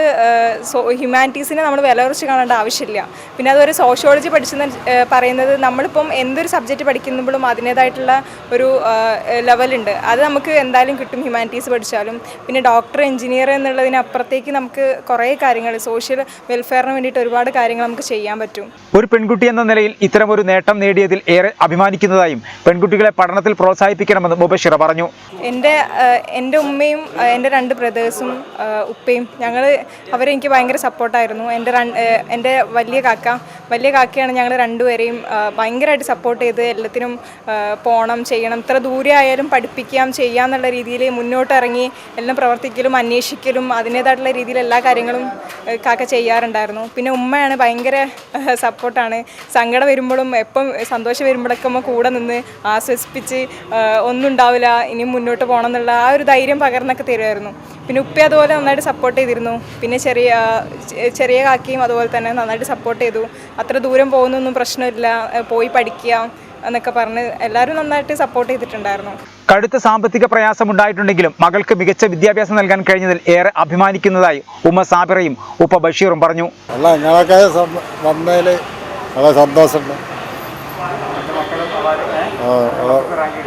ഹ്യൂമാനിറ്റീസിനെ നമ്മൾ വില കുറച്ച് കാണേണ്ട ആവശ്യമില്ല. പിന്നെ അതുപോലെ സോഷ്യോളജി പഠിച്ചെന്ന് പറയുന്നത് നമ്മളിപ്പം എന്തൊരു സബ്ജക്റ്റ് പഠിക്കുമ്പോഴും അതിൻ്റേതായിട്ടുള്ള ഒരു ലെവലുണ്ട്. അത് നമുക്ക് എന്തായാലും കിട്ടും ഹ്യൂമാനിറ്റീസ് പഠിച്ചാലും. പിന്നെ ഡോക്ടർ, എഞ്ചിനീയർ എന്നുള്ളതിനപ്പുറത്തേക്ക് നമുക്ക് കുറേ കാര്യങ്ങൾ സോഷ്യൽ വെൽഫെയറിന് വേണ്ടിയിട്ട് ഒരുപാട് കാര്യങ്ങൾ നമുക്ക് ചെയ്യാൻ പറ്റും. ഒരു പെൺകുട്ടി എന്ന നിലയിൽ ഇത്തരമൊരു നേട്ടം നേടിയതിൽ ഏറെ അഭിമാനിക്കുന്നതായും പെൺകുട്ടികളെ പഠനത്തിൽ പ്രോത്സാഹിപ്പിക്കണമെന്ന് മുബഷിറ പറഞ്ഞു. എൻ്റെ ഉമ്മയും എൻ്റെ 2 ബ്രദേഴ്സും ഉപ്പയും അവരെ എനിക്ക് ഭയങ്കര സപ്പോർട്ടായിരുന്നു. എൻ്റെ വലിയ കാക്കയാണ് ഞങ്ങൾ രണ്ടുപേരെയും ഭയങ്കരമായിട്ട് സപ്പോർട്ട് ചെയ്ത് എല്ലാത്തിനും പോകണം, ചെയ്യണം, ഇത്ര ദൂരെ ആയാലും പഠിപ്പിക്കാം, ചെയ്യാന്നുള്ള രീതിയിൽ മുന്നോട്ടിറങ്ങി എല്ലാം പ്രവർത്തിക്കലും അന്വേഷിക്കലും അതിൻ്റേതായിട്ടുള്ള രീതിയിൽ എല്ലാ കാര്യങ്ങളും കാക്ക ചെയ്യാറുണ്ടായിരുന്നു. പിന്നെ ഉമ്മയാണ് ഭയങ്കര സപ്പോർട്ടാണ്. സങ്കടം വരുമ്പോഴും എപ്പം സന്തോഷം വരുമ്പോഴൊക്കെ അമ്മ കൂടെ നിന്ന് ആശ്വസിപ്പിച്ച് ഒന്നും ഉണ്ടാവില്ല, ഇനിയും മുന്നോട്ട് പോകണം എന്നുള്ള ആ ഒരു ധൈര്യം പകർന്നൊക്കെ തരുമായിരുന്നു. പിന്നെ ഉപ്പ അതുപോലെ നന്നായിട്ട് സപ്പോർട്ട് ചെയ്തിരുന്നു. പിന്നെ ചെറിയ കാക്കയും അതുപോലെ തന്നെ നന്നായിട്ട് സപ്പോർട്ട് ചെയ്തു. അത്ര ദൂരം പോകുന്നൊന്നും പ്രശ്നമില്ല, പോയി പഠിക്കുക എന്നൊക്കെ പറഞ്ഞ് എല്ലാവരും നന്നായിട്ട് സപ്പോർട്ട് ചെയ്തിട്ടുണ്ടായിരുന്നു. കടുത്ത സാമ്പത്തിക പ്രയാസമുണ്ടായിട്ടുണ്ടെങ്കിലും മകൾക്ക് മികച്ച വിദ്യാഭ്യാസം നൽകാൻ കഴിഞ്ഞതിൽ ഏറെ അഭിമാനിക്കുന്നതായി ഉമ്മ സാബിറയും ഉപ്പ ബഷീറും പറഞ്ഞു. വളരെ സന്തോഷമുണ്ട്,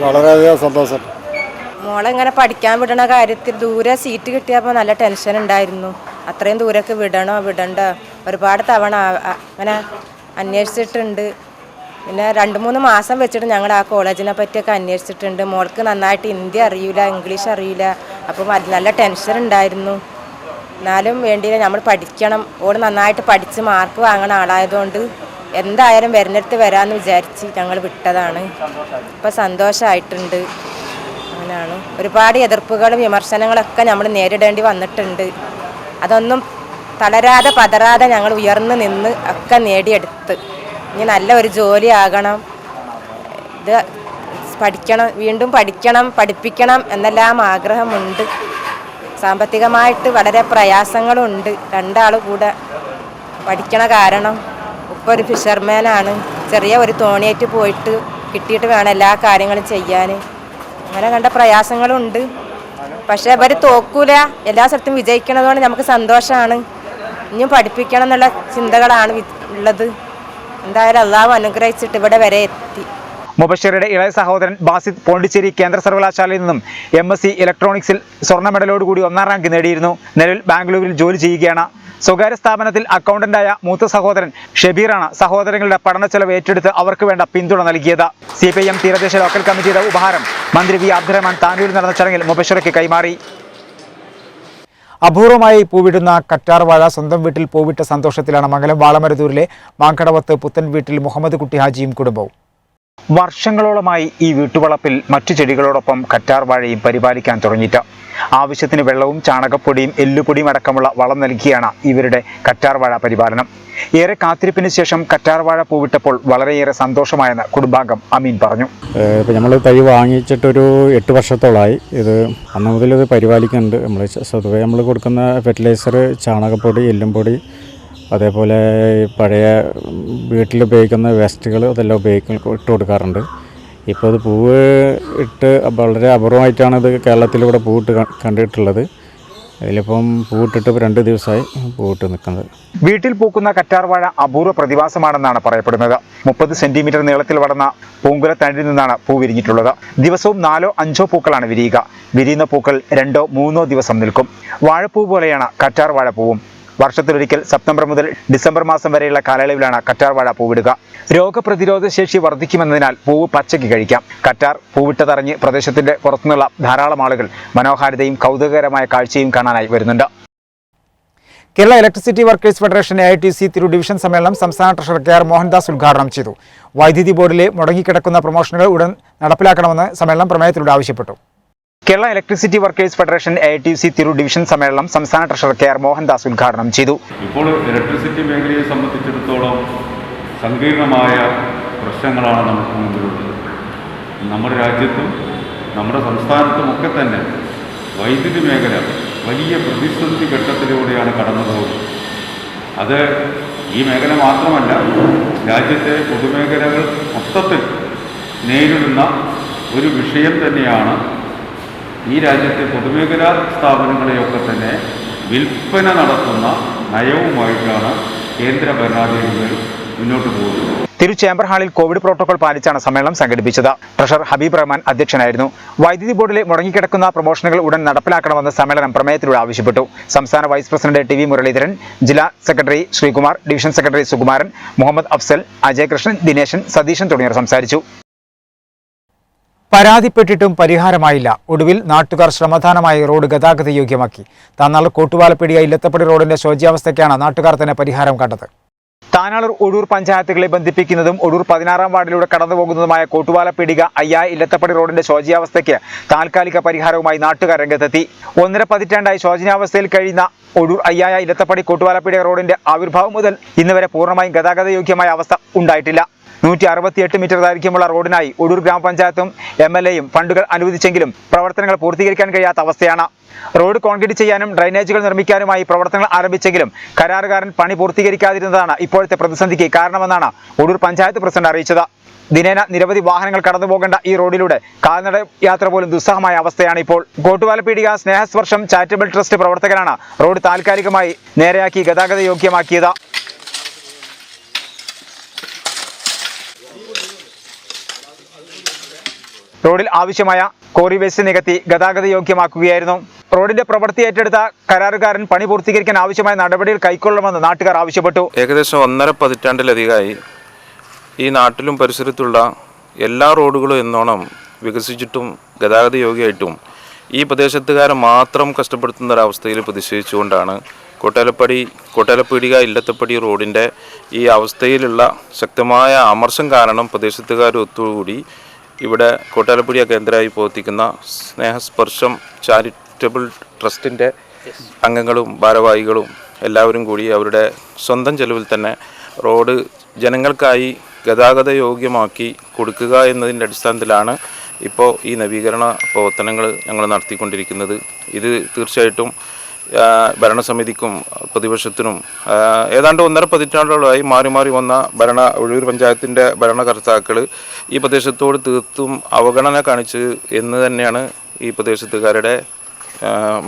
വളരെയധികം സന്തോഷം. മോളെങ്ങനെ പഠിക്കാൻ വിടണ കാര്യത്തിൽ ദൂരെ സീറ്റ് കിട്ടിയപ്പോൾ നല്ല ടെൻഷൻ ഉണ്ടായിരുന്നു. അത്രയും ദൂരമൊക്കെ വിടണ്ട ഒരുപാട് തവണ അങ്ങനെ അന്വേഷിച്ചിട്ടുണ്ട്. പിന്നെ 2-3 മാസം വെച്ചിട്ട് ഞങ്ങൾ ആ കോളേജിനെ പറ്റിയൊക്കെ അന്വേഷിച്ചിട്ടുണ്ട്. മോൾക്ക് നന്നായിട്ട് ഹിന്ദി അറിയില്ല, ഇംഗ്ലീഷ് അറിയില്ല. അപ്പം നല്ല ടെൻഷൻ ഉണ്ടായിരുന്നു. എന്നാലും വേണ്ടിയില്ല, നമ്മൾ പഠിക്കണം. ഓൾ നന്നായിട്ട് പഠിച്ച് മാർക്ക് വാങ്ങണ ആളായതുകൊണ്ട് എന്തായാലും വരുന്നിടത്ത് വരാമെന്ന് വിചാരിച്ച് ഞങ്ങൾ വിട്ടതാണ്. ഇപ്പം സന്തോഷമായിട്ടുണ്ട്. അങ്ങനെയാണ്. ഒരുപാട് എതിർപ്പുകളും വിമർശനങ്ങളൊക്കെ നമ്മൾ നേരിടേണ്ടി വന്നിട്ടുണ്ട്. അതൊന്നും തളരാതെ പതറാതെ ഞങ്ങൾ ഉയർന്നു നിന്ന് ഒക്കെ നേടിയെടുത്ത് ഇനി നല്ല ഒരു ജോലി ആകണം, ഇത് പഠിക്കണം, വീണ്ടും പഠിക്കണം, പഠിപ്പിക്കണം എന്നെല്ലാം ആഗ്രഹമുണ്ട്. സാമ്പത്തികമായിട്ട് വളരെ പ്രയാസങ്ങളുണ്ട്. 2 ആൾ കൂടെ പഠിക്കണ കാരണം ഇപ്പോൾ ഒരു ഫിഷർമാനാണ്. ചെറിയ ഒരു തോണിയായിട്ട് പോയിട്ട് കിട്ടിയിട്ട് വേണം എല്ലാ കാര്യങ്ങളും ചെയ്യാൻ. അങ്ങനെ കണ്ട പ്രയാസങ്ങളുണ്ട്. പക്ഷേ അവർ തോക്കൂല, എല്ലാ സ്ഥലത്തും വിജയിക്കണതുകൊണ്ട് നമുക്ക് സന്തോഷമാണ്. ഇനിയും പഠിപ്പിക്കണം എന്നുള്ള ചിന്തകളാണ് ഉള്ളത്. എന്തായാലും അള്ളാഹു അനുഗ്രഹിച്ചിട്ട് ഇവിടെ വരെ എത്തി. മുബഷിറയുടെ ഇളയ സഹോദരൻ ബാസിദ് പോണ്ടിച്ചേരി കേന്ദ്ര സർവകലാശാലയിൽ നിന്നും MSc ഇലക്ട്രോണിക്സിൽ സ്വർണ്ണ മെഡലോടുകൂടി 1ാം റാങ്ക് നേടിയിരുന്നു. നിലവിൽ ബാംഗ്ലൂരിൽ ജോലി ചെയ്യുകയാണ്. സ്വകാര്യ സ്ഥാപനത്തിൽ അക്കൗണ്ടന്റായ മൂത്ത സഹോദരൻ ഷബീറാണ് സഹോദരങ്ങളുടെ പഠന ചെലവ് ഏറ്റെടുത്ത് അവർക്ക് വേണ്ട പിന്തുണ നൽകിയത്. CPIM തീരദേശ ലോക്കൽ കമ്മിറ്റിയുടെ ഉപഹാരം മന്ത്രി വി അബ്ദുറഹ്മാൻ താനൂരിൽ നടന്ന ചടങ്ങിൽ മുബഷിറയ്ക്ക് കൈമാറി. അപൂർവമായി പൂവിടുന്ന കറ്റാർ വാഴ സ്വന്തം വീട്ടിൽ പൂവിട്ട സന്തോഷത്തിലാണ് മംഗലം വാളമരുതൂരിലെ മാങ്കടവത്ത് പുത്തൻ വീട്ടിൽ മുഹമ്മദ് കുട്ടി ഹാജിയും കുടുംബവും. വർഷങ്ങളോളമായി ഈ വീട്ടുവളപ്പിൽ മറ്റു ചെടികളോടൊപ്പം കറ്റാർ വാഴയും പരിപാലിക്കാൻ തുടങ്ങിയിട്ട് ആവശ്യത്തിന് വെള്ളവും ചാണകപ്പൊടിയും എല്ലുപൊടിയും അടക്കമുള്ള വളം നൽകിയാണ് ഇവരുടെ കറ്റാർ വാഴ പരിപാലനം. ഏറെ കാത്തിരിപ്പിന് ശേഷം കറ്റാർ വാഴ പൂവിട്ടപ്പോൾ വളരെയേറെ സന്തോഷമായെന്ന് കുടുംബാംഗം അമീൻ പറഞ്ഞു. ഇപ്പം നമ്മൾ തൈ വാങ്ങിച്ചിട്ടൊരു 8 വർഷത്തോളമായി. ഇത് അന്ന് മുതൽ ഇത് പരിപാലിക്കുന്നുണ്ട്. നമ്മൾ സ്വതവേ നമ്മൾ കൊടുക്കുന്ന ഫെർട്ടിലൈസർ, ചാണകപ്പൊടി, എല്ലുംപൊടി, അതേപോലെ പഴയ വീട്ടിലുപയോഗിക്കുന്ന വേസ്റ്റുകൾ അതെല്ലാം ഇട്ട് കൊടുക്കാറുണ്ട്. ഇപ്പോൾ ഇത് പൂവ് ഇട്ട് വളരെ അപൂർവമായിട്ടാണ് ഇത് കേരളത്തിലൂടെ പൂവിട്ട് കണ്ടിട്ടുള്ളത്. അതിലിപ്പം പൂവിട്ടിട്ട് 2 ദിവസമായി പൂവിട്ട് നിൽക്കുന്നത്. വീട്ടിൽ പൂക്കുന്ന കറ്റാർ വാഴ അപൂർവ പ്രതിഭാസമാണെന്നാണ് പറയപ്പെടുന്നത്. 30 സെന്റിമീറ്റർ നീളത്തിൽ വളർന്ന പൂങ്കുല തണ്ടിൽ നിന്നാണ് പൂ വിരിഞ്ഞിട്ടുള്ളത്. ദിവസവും 4-5 പൂക്കളാണ് വിരിയുക. വിരിയുന്ന പൂക്കൾ 2-3 ദിവസം നിൽക്കും. വാഴപ്പൂ പോലെയാണ് കറ്റാർ വാഴപ്പൂവും. വർഷത്തിലൊരിക്കൽ സെപ്റ്റംബർ മുതൽ ഡിസംബർ മാസം വരെയുള്ള കാലയളവിലാണ് കറ്റാർ വാഴ പൂവിടുക. രോഗപ്രതിരോധ ശേഷി വർദ്ധിക്കുമെന്നതിനാൽ പൂവ് പച്ചയ്ക്ക് കഴിക്കാം. കറ്റാർ പൂവിട്ടതറിഞ്ഞ് പ്രദേശത്തിന്റെ പുറത്തുനിന്നുള്ള ധാരാളം ആളുകൾ മനോഹാരിതയും കൗതുകകരമായ കാഴ്ചയും കാണാനായി വരുന്നുണ്ട്. Kerala electricity workers federation AITC Tirur division സമ്മേളനം സംസ്ഥാന ട്രഷറർ KR മോഹൻദാസ് ഉദ്ഘാടനം ചെയ്തു. വൈദ്യുതി ബോർഡിലെ മുടങ്ങിക്കിടക്കുന്ന പ്രൊമോഷനുകൾ ഉടൻ നടപ്പിലാക്കണമെന്ന് സമ്മേളനം പ്രമേയത്തിലൂടെ ആവശ്യപ്പെട്ടു. Kerala electricity workers federation AITC Tirur division സമ്മേളനം സംസ്ഥാന ട്രഷറർ KR മോഹൻദാസ് ഉദ്ഘാടനം ചെയ്തു. ഇപ്പോൾ ഇലക്ട്രിസിറ്റി മേഖലയെ സംബന്ധിച്ചിടത്തോളം സങ്കീർണമായ പ്രശ്നങ്ങളാണ് നമുക്ക് മുമ്പിലുള്ളത്. നമ്മുടെ രാജ്യത്തും നമ്മുടെ സംസ്ഥാനത്തുമൊക്കെ തന്നെ വൈദ്യുതി മേഖല വലിയ പ്രതിസന്ധി ഘട്ടത്തിലൂടെയാണ് കടന്നു പോകുന്നത്. അത് ഈ മേഖല മാത്രമല്ല, രാജ്യത്തെ പൊതുമേഖലകൾ മൊത്തത്തിൽ നേരിടുന്ന ഒരു വിഷയം തന്നെയാണ്. ഈ രാജ്യത്തെ പൊതുമേഖലാ സ്ഥാപനങ്ങളെയൊക്കെ തന്നെ വിൽപ്പന നടത്തുന്ന നയവുമായിട്ടാണ് കേന്ദ്ര ഭരണാധികാരികൾ മുന്നോട്ട് പോകുന്നത്. തിരു ചേംബർ ഹാളിൽ കോവിഡ് പ്രോട്ടോകോൾ പാലിച്ചാണ് സമ്മേളനം സംഘടിപ്പിച്ചത്. ട്രഷറർ ഹബീബ് റഹ്മാൻ അധ്യക്ഷനായിരുന്നു. വൈദ്യുതി ബോർഡിലെ മുടങ്ങിക്കിടക്കുന്ന പ്രൊമോഷനുകൾ ഉടൻ നടപ്പിലാക്കണമെന്ന് സമ്മേളനം പ്രമേയത്തിലൂടെ ആവശ്യപ്പെട്ടു. സംസ്ഥാന വൈസ് പ്രസിഡന്റ് TV മുരളീധരൻ, ജില്ലാ secretary Sreekumar, division secretary Sukumaran, Muhammad Afsal, Ajayakrishnan, Dineshan, Satheesan തുടങ്ങിയവർ സംസാരിച്ചു. പരാതിപ്പെട്ടിട്ടും പരിഹാരമായില്ല. ഒടുവിൽ നാട്ടുകാർ ശ്രമദാനമായി റോഡ് ഗതാഗത യോഗ്യമാക്കി. താനാളൂർ കോട്ടുവാലപ്പീടിക ഇല്ലത്തപ്പടി റോഡിന്റെ ശോച്യാവസ്ഥയ്ക്കാണ് നാട്ടുകാർ തന്നെ പരിഹാരം കണ്ടത്. താനാളൂർ ഒഴൂർ പഞ്ചായത്തുകളെ ബന്ധിപ്പിക്കുന്നതും ഒഴൂർ 16ാം വാർഡിലൂടെ കടന്നുപോകുന്നതുമായ കോട്ടുവാലപ്പീടിക ഇല്ലത്തപ്പടി റോഡിന്റെ ശോച്യാവസ്ഥയ്ക്ക് താൽക്കാലിക പരിഹാരവുമായി നാട്ടുകാർ രംഗത്തെത്തി. 1.5 പതിറ്റാണ്ടായി ശോചനീയാവസ്ഥയിൽ കഴിയുന്ന ഒഴൂർ ഇല്ലത്തപ്പടി കോട്ടുവാലപ്പീടിക റോഡിന്റെ ആവിർഭാവം മുതൽ ഇന്ന് വരെ പൂർണ്ണമായും ഗതാഗത യോഗ്യമായ അവസ്ഥ ഉണ്ടായിട്ടില്ല. 168 മീറ്റർ ദൈർഘ്യമുള്ള റോഡിനായി ഒഴൂർ ഗ്രാമപഞ്ചായത്തും MLAയും ഫണ്ടുകൾ അനുവദിച്ചെങ്കിലും പ്രവർത്തനങ്ങൾ പൂർത്തീകരിക്കാൻ കഴിയാത്ത അവസ്ഥയാണ്. റോഡ് കോൺക്രീറ്റ് ചെയ്യാനും ഡ്രൈനേജുകൾ നിർമ്മിക്കാനുമായി പ്രവർത്തനങ്ങൾ ആരംഭിച്ചെങ്കിലും കരാറുകാരൻ പണി പൂർത്തീകരിക്കാതിരുന്നതാണ് ഇപ്പോഴത്തെ പ്രതിസന്ധിക്ക് കാരണമെന്നാണ് ഒഴൂർ പഞ്ചായത്ത് പ്രസിഡന്റ് അറിയിച്ചത്. ദിനേന നിരവധി വാഹനങ്ങൾ കടന്നുപോകേണ്ട ഈ റോഡിലൂടെ കാൽനട യാത്ര പോലും ദുസ്സഹമായ അവസ്ഥയാണ് ഇപ്പോൾ. കോട്ടുവാലപ്പീടിക സ്നേഹസ്പർശം ചാരിറ്റബിൾ ട്രസ്റ്റ് പ്രവർത്തകരാണ് റോഡ് താൽക്കാലികമായി നേരെയാക്കി ഗതാഗത യോഗ്യമാക്കിയത്. റോഡിൽ ആവശ്യമായ കോറി വേസ്റ്റ് നികത്തി ഗതാഗത യോഗ്യമാക്കുകയായിരുന്നു. റോഡിന്റെ പ്രവൃത്തി ഏറ്റെടുത്ത കരാറുകാരൻ പണി പൂർത്തീകരിക്കാൻ ആവശ്യമായ നടപടികൾ കൈക്കൊള്ളണമെന്ന് നാട്ടുകാർ ആവശ്യപ്പെട്ടു. ഏകദേശം 1.5 പതിറ്റാണ്ടിലധികമായി ഈ നാട്ടിലും പരിസരത്തുള്ള എല്ലാ റോഡുകളും എന്നോണം വികസിച്ചിട്ടും ഗതാഗത യോഗ്യമായിട്ടും ഈ പ്രദേശത്തുകാരെ മാത്രം കഷ്ടപ്പെടുത്തുന്ന ഒരവസ്ഥയിൽ പ്രതിഷേധിച്ചുകൊണ്ടാണ് കോട്ടാലപ്പീടിക ഇല്ലത്തപ്പടി റോഡിൻ്റെ ഈ അവസ്ഥയിലുള്ള ശക്തമായ അമർഷം കാരണം പ്രദേശത്തുകാർ ഒത്തുകൂടി ഇവിടെ കോട്ടാലപ്പീടിക കേന്ദ്രമായി പ്രവർത്തിക്കുന്ന സ്നേഹസ്പർശം ചാരിറ്റബിൾ ട്രസ്റ്റിൻ്റെ അംഗങ്ങളും ഭാരവാഹികളും എല്ലാവരും കൂടി അവരുടെ സ്വന്തം ചെലവിൽ തന്നെ റോഡ് ജനങ്ങൾക്കായി ഗതാഗത യോഗ്യമാക്കി കൊടുക്കുക എന്നതിൻ്റെ അടിസ്ഥാനത്തിലാണ് ഇപ്പോൾ ഈ നവീകരണ പ്രവർത്തനങ്ങൾ ഞങ്ങൾ നടത്തിക്കൊണ്ടിരിക്കുന്നത്. ഇത് തീർച്ചയായിട്ടും ഭരണസമിതിക്കും പ്രതിപക്ഷത്തിനും ഏതാണ്ട് 1.5 പതിറ്റാണ്ടോളമായി മാറി മാറി വന്ന ഒഴൂർ പഞ്ചായത്തിൻ്റെ ഭരണകർത്താക്കൾ ഈ പ്രദേശത്തോട് തീർത്തും അവഗണന കാണിച്ച് എന്ന് തന്നെയാണ് ഈ പ്രദേശത്തുകാരുടെ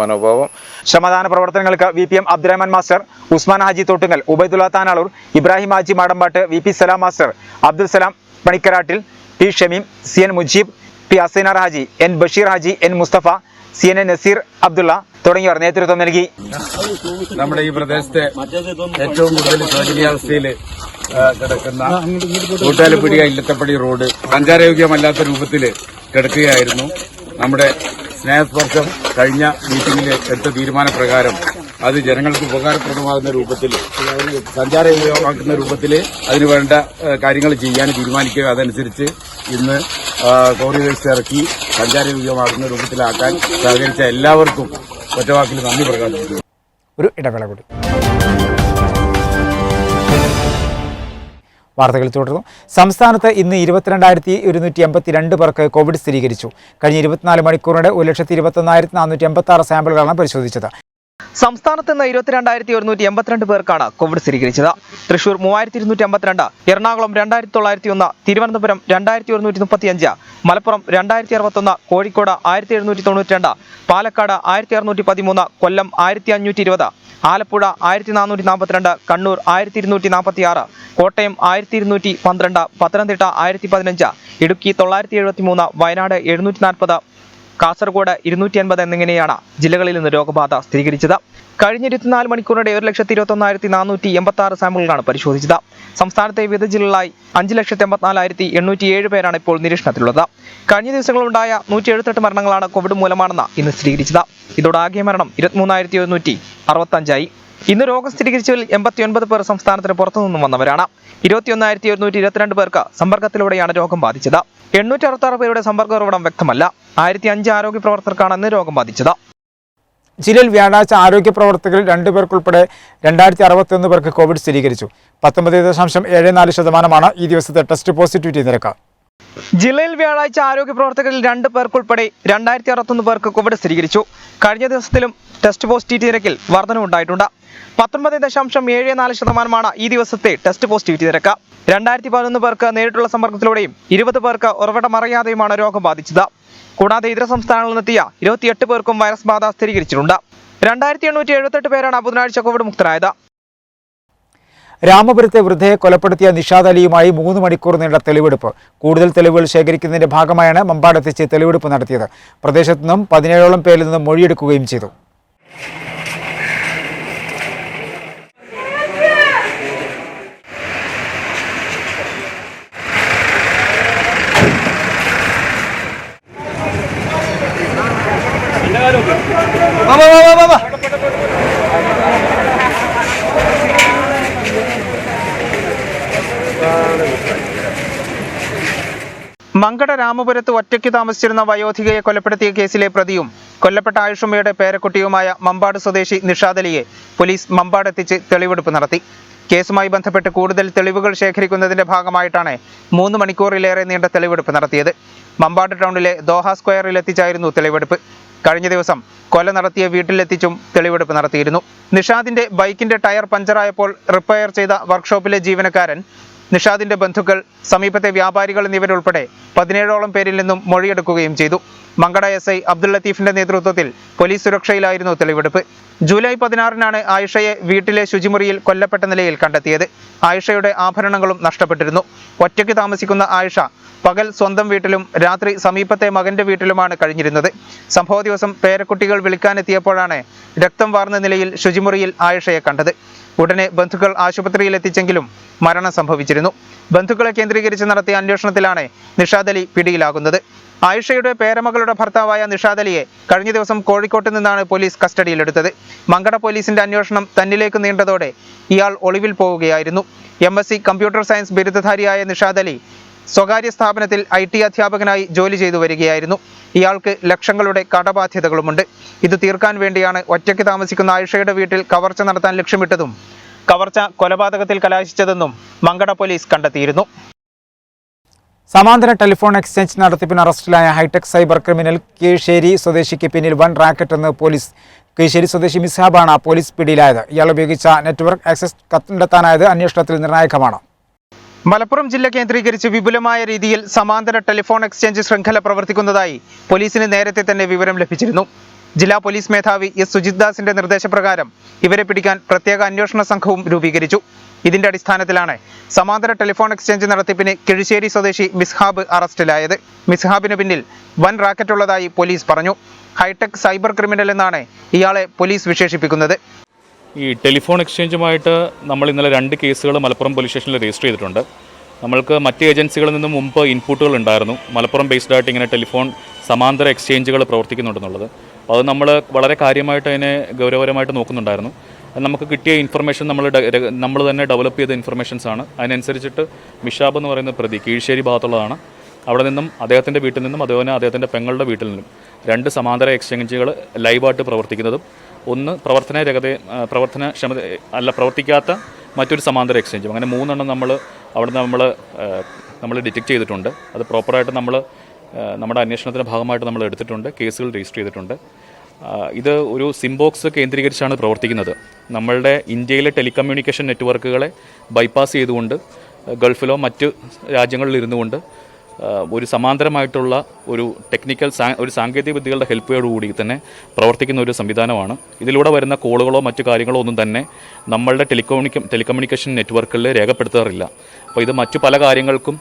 മനോഭാവം. ശ്രമദാന പ്രവർത്തനങ്ങൾക്ക് VPM Abdurahman master, Usman Haji Thottungal, Ubaidulla Tanalur, Ibrahim Haji Madampattu, VP Salam master, Abdul Salam Panikkarattil, T Shameem, CN Mujeeb, P Asainar Haji, N Basheer Haji, N Musthafa, CN Naseer Abdulla തുടങ്ങിയവർ നേതൃത്വം നൽകി. നമ്മുടെ ഈ പ്രദേശത്തെ ഏറ്റവും കൂടുതൽ ശോചനീയാവസ്ഥയിൽ കിടക്കുന്ന കൂട്ടാലപ്പുഴ ഇല്ലത്തപ്പടി റോഡ് സഞ്ചാരയോഗ്യമല്ലാത്ത രൂപത്തിൽ കിടക്കുകയായിരുന്നു. നമ്മുടെ സ്നേഹസ്പർശം കഴിഞ്ഞ മീറ്റിംഗിൽ എടുത്ത തീരുമാനപ്രകാരം അത് ജനങ്ങൾക്ക് ഉപകാരപ്രദമാകുന്ന രൂപത്തിൽ സഞ്ചാരയോഗ്യമാക്കുന്ന രൂപത്തിൽ അതിനുവേണ്ട കാര്യങ്ങൾ ചെയ്യാൻ തീരുമാനിക്കുക. അതനുസരിച്ച് ഇന്ന് കോറി വേസ്റ്റ് ഇറക്കി സഞ്ചാരയോഗ്യമാകുന്ന രൂപത്തിലാക്കാൻ സഹകരിച്ച എല്ലാവർക്കും ഒറ്റവാക്കിൽ നന്ദി പ്രകാശിപ്പിക്കുന്നു. ഒരു ഇടവേള കൂടി. വാർത്തകൾ തുടർന്നു. സംസ്ഥാനത്ത് ഇന്ന് 22,182 പേർക്ക് കോവിഡ് സ്ഥിരീകരിച്ചു. കഴിഞ്ഞ 24 മണിക്കൂറിനിടെ 1,21,486 സാമ്പിളുകളാണ് പരിശോധിച്ചത്. സംസ്ഥാനത്ത് ഇന്ന് 22,182 പേർക്കാണ് കോവിഡ് സ്ഥിരീകരിച്ചത്. തൃശൂർ 3,252, എറണാകുളം 2,901, തിരുവനന്തപുരം 2,135, മലപ്പുറം 2,061, കോഴിക്കോട് 1,792, പാലക്കാട് 1,613, കൊല്ലം 1,520, ആലപ്പുഴ 1,442, കണ്ണൂർ 1,246, കോട്ടയം 1,212, പത്തനംതിട്ട 1,015, ഇടുക്കി 973, വയനാട് 740, കാസർഗോഡ് 280 എന്നിങ്ങനെയാണ് ജില്ലകളിൽ നിന്ന് രോഗബാധ സ്ഥിരീകരിച്ചത്. കഴിഞ്ഞ 24 മണിക്കൂറിനിടെ 1,21,486 സാമ്പിളുകളാണ് പരിശോധിച്ചത്. സംസ്ഥാനത്തെ വിവിധ ജില്ലകളിലായി 5,84,807 പേരാണ് ഇപ്പോൾ നിരീക്ഷണത്തിലുള്ളത്. കഴിഞ്ഞ ദിവസങ്ങളുണ്ടായ 178 മരണങ്ങളാണ് കോവിഡ് മൂലമാണെന്ന് ഇന്ന് സ്ഥിരീകരിച്ചത്. ഇതോടെ ആകെ മരണം 23,165. ഇന്ന് രോഗം സ്ഥിരീകരിച്ചതിൽ 89 പേർ സംസ്ഥാനത്തിന് പുറത്തുനിന്നും വന്നവരാണ്. 21,122 പേർക്ക് സമ്പർക്കത്തിലൂടെയാണ് രോഗം ബാധിച്ചത്. 866 പേരുടെ സമ്പർക്ക ഉറവിടം വ്യക്തമല്ല. 1,005 ആരോഗ്യ പ്രവർത്തകർക്കാണ് ഇന്ന് രോഗം ബാധിച്ചത്. ജില്ലയിൽ വ്യാഴാഴ്ച ആരോഗ്യ പ്രവർത്തകരിൽ 2 പേർക്കുൾപ്പെടെ 2,061 പേർക്ക് കോവിഡ് സ്ഥിരീകരിച്ചു. 19.74% ഈ ദിവസത്തെ ടെസ്റ്റ് പോസിറ്റിവിറ്റി നിരക്ക്. ജില്ലയിൽ വ്യാഴാഴ്ച ആരോഗ്യ പ്രവർത്തകരിൽ 2 പേർക്കുൾപ്പെടെ 2,061 പേർക്ക് കോവിഡ് സ്ഥിരീകരിച്ചു. കഴിഞ്ഞ ദിവസത്തിലും ടെസ്റ്റ് പോസിറ്റിവിറ്റി നിരക്കിൽ വർധനവുണ്ടായിട്ടുണ്ട്. 19.74% ഈ ദിവസത്തെ ടെസ്റ്റ് പോസിറ്റിവിറ്റി നിരക്ക്. 2,011 പേർക്ക് നേരിട്ടുള്ള സമ്പർക്കത്തിലൂടെയും 20 പേർക്ക് ഉറവിടമറിയാതെയുമാണ് രോഗം ബാധിച്ചത്. കൂടാതെ ഇതര സംസ്ഥാനങ്ങളിൽ നിന്നെത്തിയ 28 പേർക്കും വൈറസ് ബാധ സ്ഥിരീകരിച്ചിട്ടുണ്ട്. 2,878 പേരാണ് ബുധനാഴ്ച കോവിഡ് മുക്തരായത്. രാമപുരത്തെ വൃദ്ധയെ കൊലപ്പെടുത്തിയ നിഷാദ് അലിയുമായി 3 മണിക്കൂർ നീണ്ട തെളിവെടുപ്പ്. കൂടുതൽ തെളിവുകൾ ശേഖരിക്കുന്നതിന്റെ ഭാഗമായാണ് മമ്പാടെത്തിച്ച് തെളിവെടുപ്പ് നടത്തിയത്. പ്രദേശത്തു നിന്നും 17ഓളം പേരിൽ നിന്നും മൊഴിയെടുക്കുകയും ചെയ്തു. മങ്കട രാമപുരത്ത് ഒറ്റയ്ക്ക് താമസിച്ചിരുന്ന വയോധികയെ കൊലപ്പെടുത്തിയ കേസിലെ പ്രതിയും കൊല്ലപ്പെട്ട ആയുഷമ്മയുടെ പേരക്കുട്ടിയുമായ മമ്പാട് സ്വദേശി നിഷാദ് അലിയെ പോലീസ് മമ്പാടെത്തിച്ച് തെളിവെടുപ്പ് നടത്തി. കേസുമായി ബന്ധപ്പെട്ട് കൂടുതൽ തെളിവുകൾ ശേഖരിക്കുന്നതിന്റെ ഭാഗമായിട്ടാണ് 3 മണിക്കൂറിലേറെ നീണ്ട തെളിവെടുപ്പ് നടത്തിയത്. മമ്പാട് ടൗണിലെ ദോഹ സ്ക്വയറിലെത്തിച്ചായിരുന്നു തെളിവെടുപ്പ്. കഴിഞ്ഞ ദിവസം കൊല നടത്തിയ വീട്ടിലെത്തിച്ചും തെളിവെടുപ്പ് നടത്തിയിരുന്നു. നിഷാദിന്റെ ബൈക്കിന്റെ ടയർ പഞ്ചറായപ്പോൾ റിപ്പയർ ചെയ്ത വർക്ക്ഷോപ്പിലെ ജീവനക്കാരൻ, നിഷാദിന്റെ ബന്ധുക്കൾ, സമീപത്തെ വ്യാപാരികൾ എന്നിവരുൾപ്പെടെ 17ഓളം പേരിൽ നിന്നും മൊഴിയെടുക്കുകയും ചെയ്തു. മങ്കട SI അബ്ദുൾ ലത്തീഫിന്റെ നേതൃത്വത്തിൽ പോലീസ് സുരക്ഷയിലായിരുന്നു തെളിവെടുപ്പ്. ജൂലൈ 16-നാണ് ആയിഷയെ വീട്ടിലെ ശുചിമുറിയിൽ കൊല്ലപ്പെട്ട നിലയിൽ കണ്ടെത്തിയത്. ആയിഷയുടെ ആഭരണങ്ങളും നഷ്ടപ്പെട്ടിരുന്നു. ഒറ്റയ്ക്ക് താമസിക്കുന്ന ആയിഷ പകൽ സ്വന്തം വീട്ടിലും രാത്രി സമീപത്തെ മകന്റെ വീട്ടിലുമാണ് കഴിഞ്ഞിരുന്നത്. സംഭവ ദിവസം പേരക്കുട്ടികൾ വിളിക്കാനെത്തിയപ്പോഴാണ് രക്തം വാർന്ന നിലയിൽ ശുചിമുറിയിൽ ആയിഷയെ കണ്ടത്. ഉടനെ ബന്ധുക്കൾ ആശുപത്രിയിൽ എത്തിച്ചെങ്കിലും മരണം സംഭവിച്ചിരുന്നു. ബന്ധുക്കളെ കേന്ദ്രീകരിച്ച് നടത്തിയ അന്വേഷണത്തിലാണ് നിഷാദ് അലി പിടിയിലാകുന്നത്. ആയിഷയുടെ പേരമകളുടെ ഭർത്താവായ നിഷാദ് അലിയെ കഴിഞ്ഞ ദിവസം കോഴിക്കോട്ട് നിന്നാണ് പോലീസ് കസ്റ്റഡിയിലെടുത്തത്. മങ്കട പോലീസിന്റെ അന്വേഷണം തന്നിലേക്ക് നീണ്ടതോടെ ഇയാൾ ഒളിവിൽ പോവുകയായിരുന്നു. MSc കമ്പ്യൂട്ടർ സയൻസ് ബിരുദധാരിയായ നിഷാദ് അലി സ്വകാര്യ സ്ഥാപനത്തിൽ IT അധ്യാപകനായി ജോലി ചെയ്തു വരികയായിരുന്നു. ഇയാൾക്ക് ലക്ഷങ്ങളുടെ കടബാധ്യതകളുമുണ്ട്. ഇത് തീർക്കാൻ വേണ്ടിയാണ് ഒറ്റയ്ക്ക് താമസിക്കുന്ന ആയിഷയുടെ വീട്ടിൽ കവർച്ച നടത്താൻ ലക്ഷ്യമിട്ടതും കവർച്ച കൊലപാതകത്തിൽ കലാശിച്ചതെന്നും മങ്കട പോലീസ് കണ്ടെത്തിയിരുന്നു. സമാന്തര ടെലിഫോൺ എക്സ്ചേഞ്ച് നടത്തിപ്പിന് അറസ്റ്റിലായ ഹൈടെക് സൈബർ ക്രിമിനൽ കീഴ്ശ്ശേരി സ്വദേശിക്ക് പിന്നിൽ വൻ റാക്കറ്റ് എന്ന് പോലീസ്. കീഴ്ശ്ശേരി സ്വദേശി മിസ്ഹാബാണ് പോലീസ് പിടിയിലായത്. ഇയാൾ ഉപയോഗിച്ച നെറ്റ്വർക്ക് ആക്സസ് കണ്ടെത്താനായത് അന്വേഷണത്തിൽ നിർണായകമാണ്. മലപ്പുറം ജില്ല കേന്ദ്രീകരിച്ച് വിപുലമായ രീതിയിൽ സമാന്തര ടെലിഫോൺ എക്സ്ചേഞ്ച് ശൃംഖല പ്രവർത്തിക്കുന്നതായി പോലീസിന് നേരത്തെ തന്നെ വിവരം ലഭിച്ചിരുന്നു. ജില്ലാ പോലീസ് മേധാവി S. സുജിത് ദാസിന്റെ നിർദ്ദേശപ്രകാരം ഇവരെ പിടിക്കാൻ പ്രത്യേക അന്വേഷണ സംഘവും രൂപീകരിച്ചു. ഇതിന്റെ അടിസ്ഥാനത്തിലാണ് സമാന്തര ടെലിഫോൺ എക്സ്ചേഞ്ച് നടത്തിപ്പിന് കിഴിശ്ശേരി സ്വദേശി മിസ്ഹാബ് അറസ്റ്റിലായത്. മിസ്ഹാബിന് പിന്നിൽ വൻ റാക്കറ്റുള്ളതായി പോലീസ് പറഞ്ഞു. ഹൈടെക് സൈബർ ക്രിമിനൽ എന്നാണ് ഇയാളെ പോലീസ് വിശേഷിപ്പിക്കുന്നത്. ഈ ടെലിഫോൺ എക്സ്ചേഞ്ചുമായിട്ട് നമ്മൾ ഇന്നലെ 2 കേസുകൾ മലപ്പുറം പോലീസ് സ്റ്റേഷനിൽ രജിസ്റ്റർ ചെയ്തിട്ടുണ്ട്. നമ്മൾക്ക് മറ്റ് ഏജൻസികളിൽ നിന്നും മുമ്പ് ഇൻപുട്ടുകൾ ഉണ്ടായിരുന്നു, മലപ്പുറം ബേസ്ഡ് ആയിട്ട് ഇങ്ങനെ ടെലിഫോൺ സമാന്തര എക്സ്ചേഞ്ചുകൾ പ്രവർത്തിക്കുന്നുണ്ടെന്നുള്ളത്. അപ്പോൾ അത് നമ്മൾ വളരെ കാര്യമായിട്ട് അതിനെ ഗൗരവപരമായിട്ട് നോക്കുന്നുണ്ടായിരുന്നു. നമുക്ക് കിട്ടിയ ഇൻഫർമേഷൻ നമ്മൾ തന്നെ ഡെവലപ്പ് ചെയ്ത ഇൻഫർമേഷൻസ് ആണ്. അതിനനുസരിച്ചിട്ട് മിഷാബ് എന്ന് പറയുന്ന പ്രതി കീഴ്ശ്ശേരി ഭാഗത്തുള്ളതാണ്. അവിടെ നിന്നും അദ്ദേഹത്തിൻ്റെ വീട്ടിൽ നിന്നും അതുപോലെ അദ്ദേഹത്തിൻ്റെ പെങ്ങളുടെ വീട്ടിൽ നിന്നും 2 സമാന്തര എക്സ്ചേഞ്ചുകൾ ലൈവായിട്ട് പ്രവർത്തിക്കുന്നതും ഒന്ന് പ്രവർത്തിക്കാത്ത മറ്റൊരു സമാന്തര എക്സ്ചേഞ്ചും, അങ്ങനെ 3 എണ്ണം നമ്മൾ ഡിറ്റക്ട് ചെയ്തിട്ടുണ്ട്. അത് പ്രോപ്പറായിട്ട് നമ്മുടെ അന്വേഷണത്തിൻ്റെ ഭാഗമായിട്ട് നമ്മൾ എടുത്തിട്ടുണ്ട്, കേസുകൾ രജിസ്റ്റർ ചെയ്തിട്ടുണ്ട്. ഇത് ഒരു സിംബോക്സ് കേന്ദ്രീകരിച്ചാണ് പ്രവർത്തിക്കുന്നത്. നമ്മളുടെ ഇന്ത്യയിലെ ടെലികമ്മ്യൂണിക്കേഷൻ നെറ്റ്വർക്കുകളെ ബൈപ്പാസ് ചെയ്തുകൊണ്ട് ഗൾഫിലോ മറ്റ് രാജ്യങ്ങളിൽ ഇരുന്നുകൊണ്ട് ഒരു സമാന്തരമായിട്ടുള്ള ഒരു ഒരു സാങ്കേതിക വിദ്യകളുടെ ഹെൽപ്പോടുകൂടി തന്നെ പ്രവർത്തിക്കുന്ന ഒരു സംവിധാനമാണ്. ഇതിലൂടെ വരുന്ന കോളുകളോ മറ്റു കാര്യങ്ങളോ ഒന്നും തന്നെ നമ്മളുടെ ടെലികമ്മ്യൂണിക്കേഷൻ നെറ്റ്വർക്കുകളിൽ രേഖപ്പെടുത്താറില്ല. അപ്പോൾ ഇത് മറ്റു പല കാര്യങ്ങൾക്കും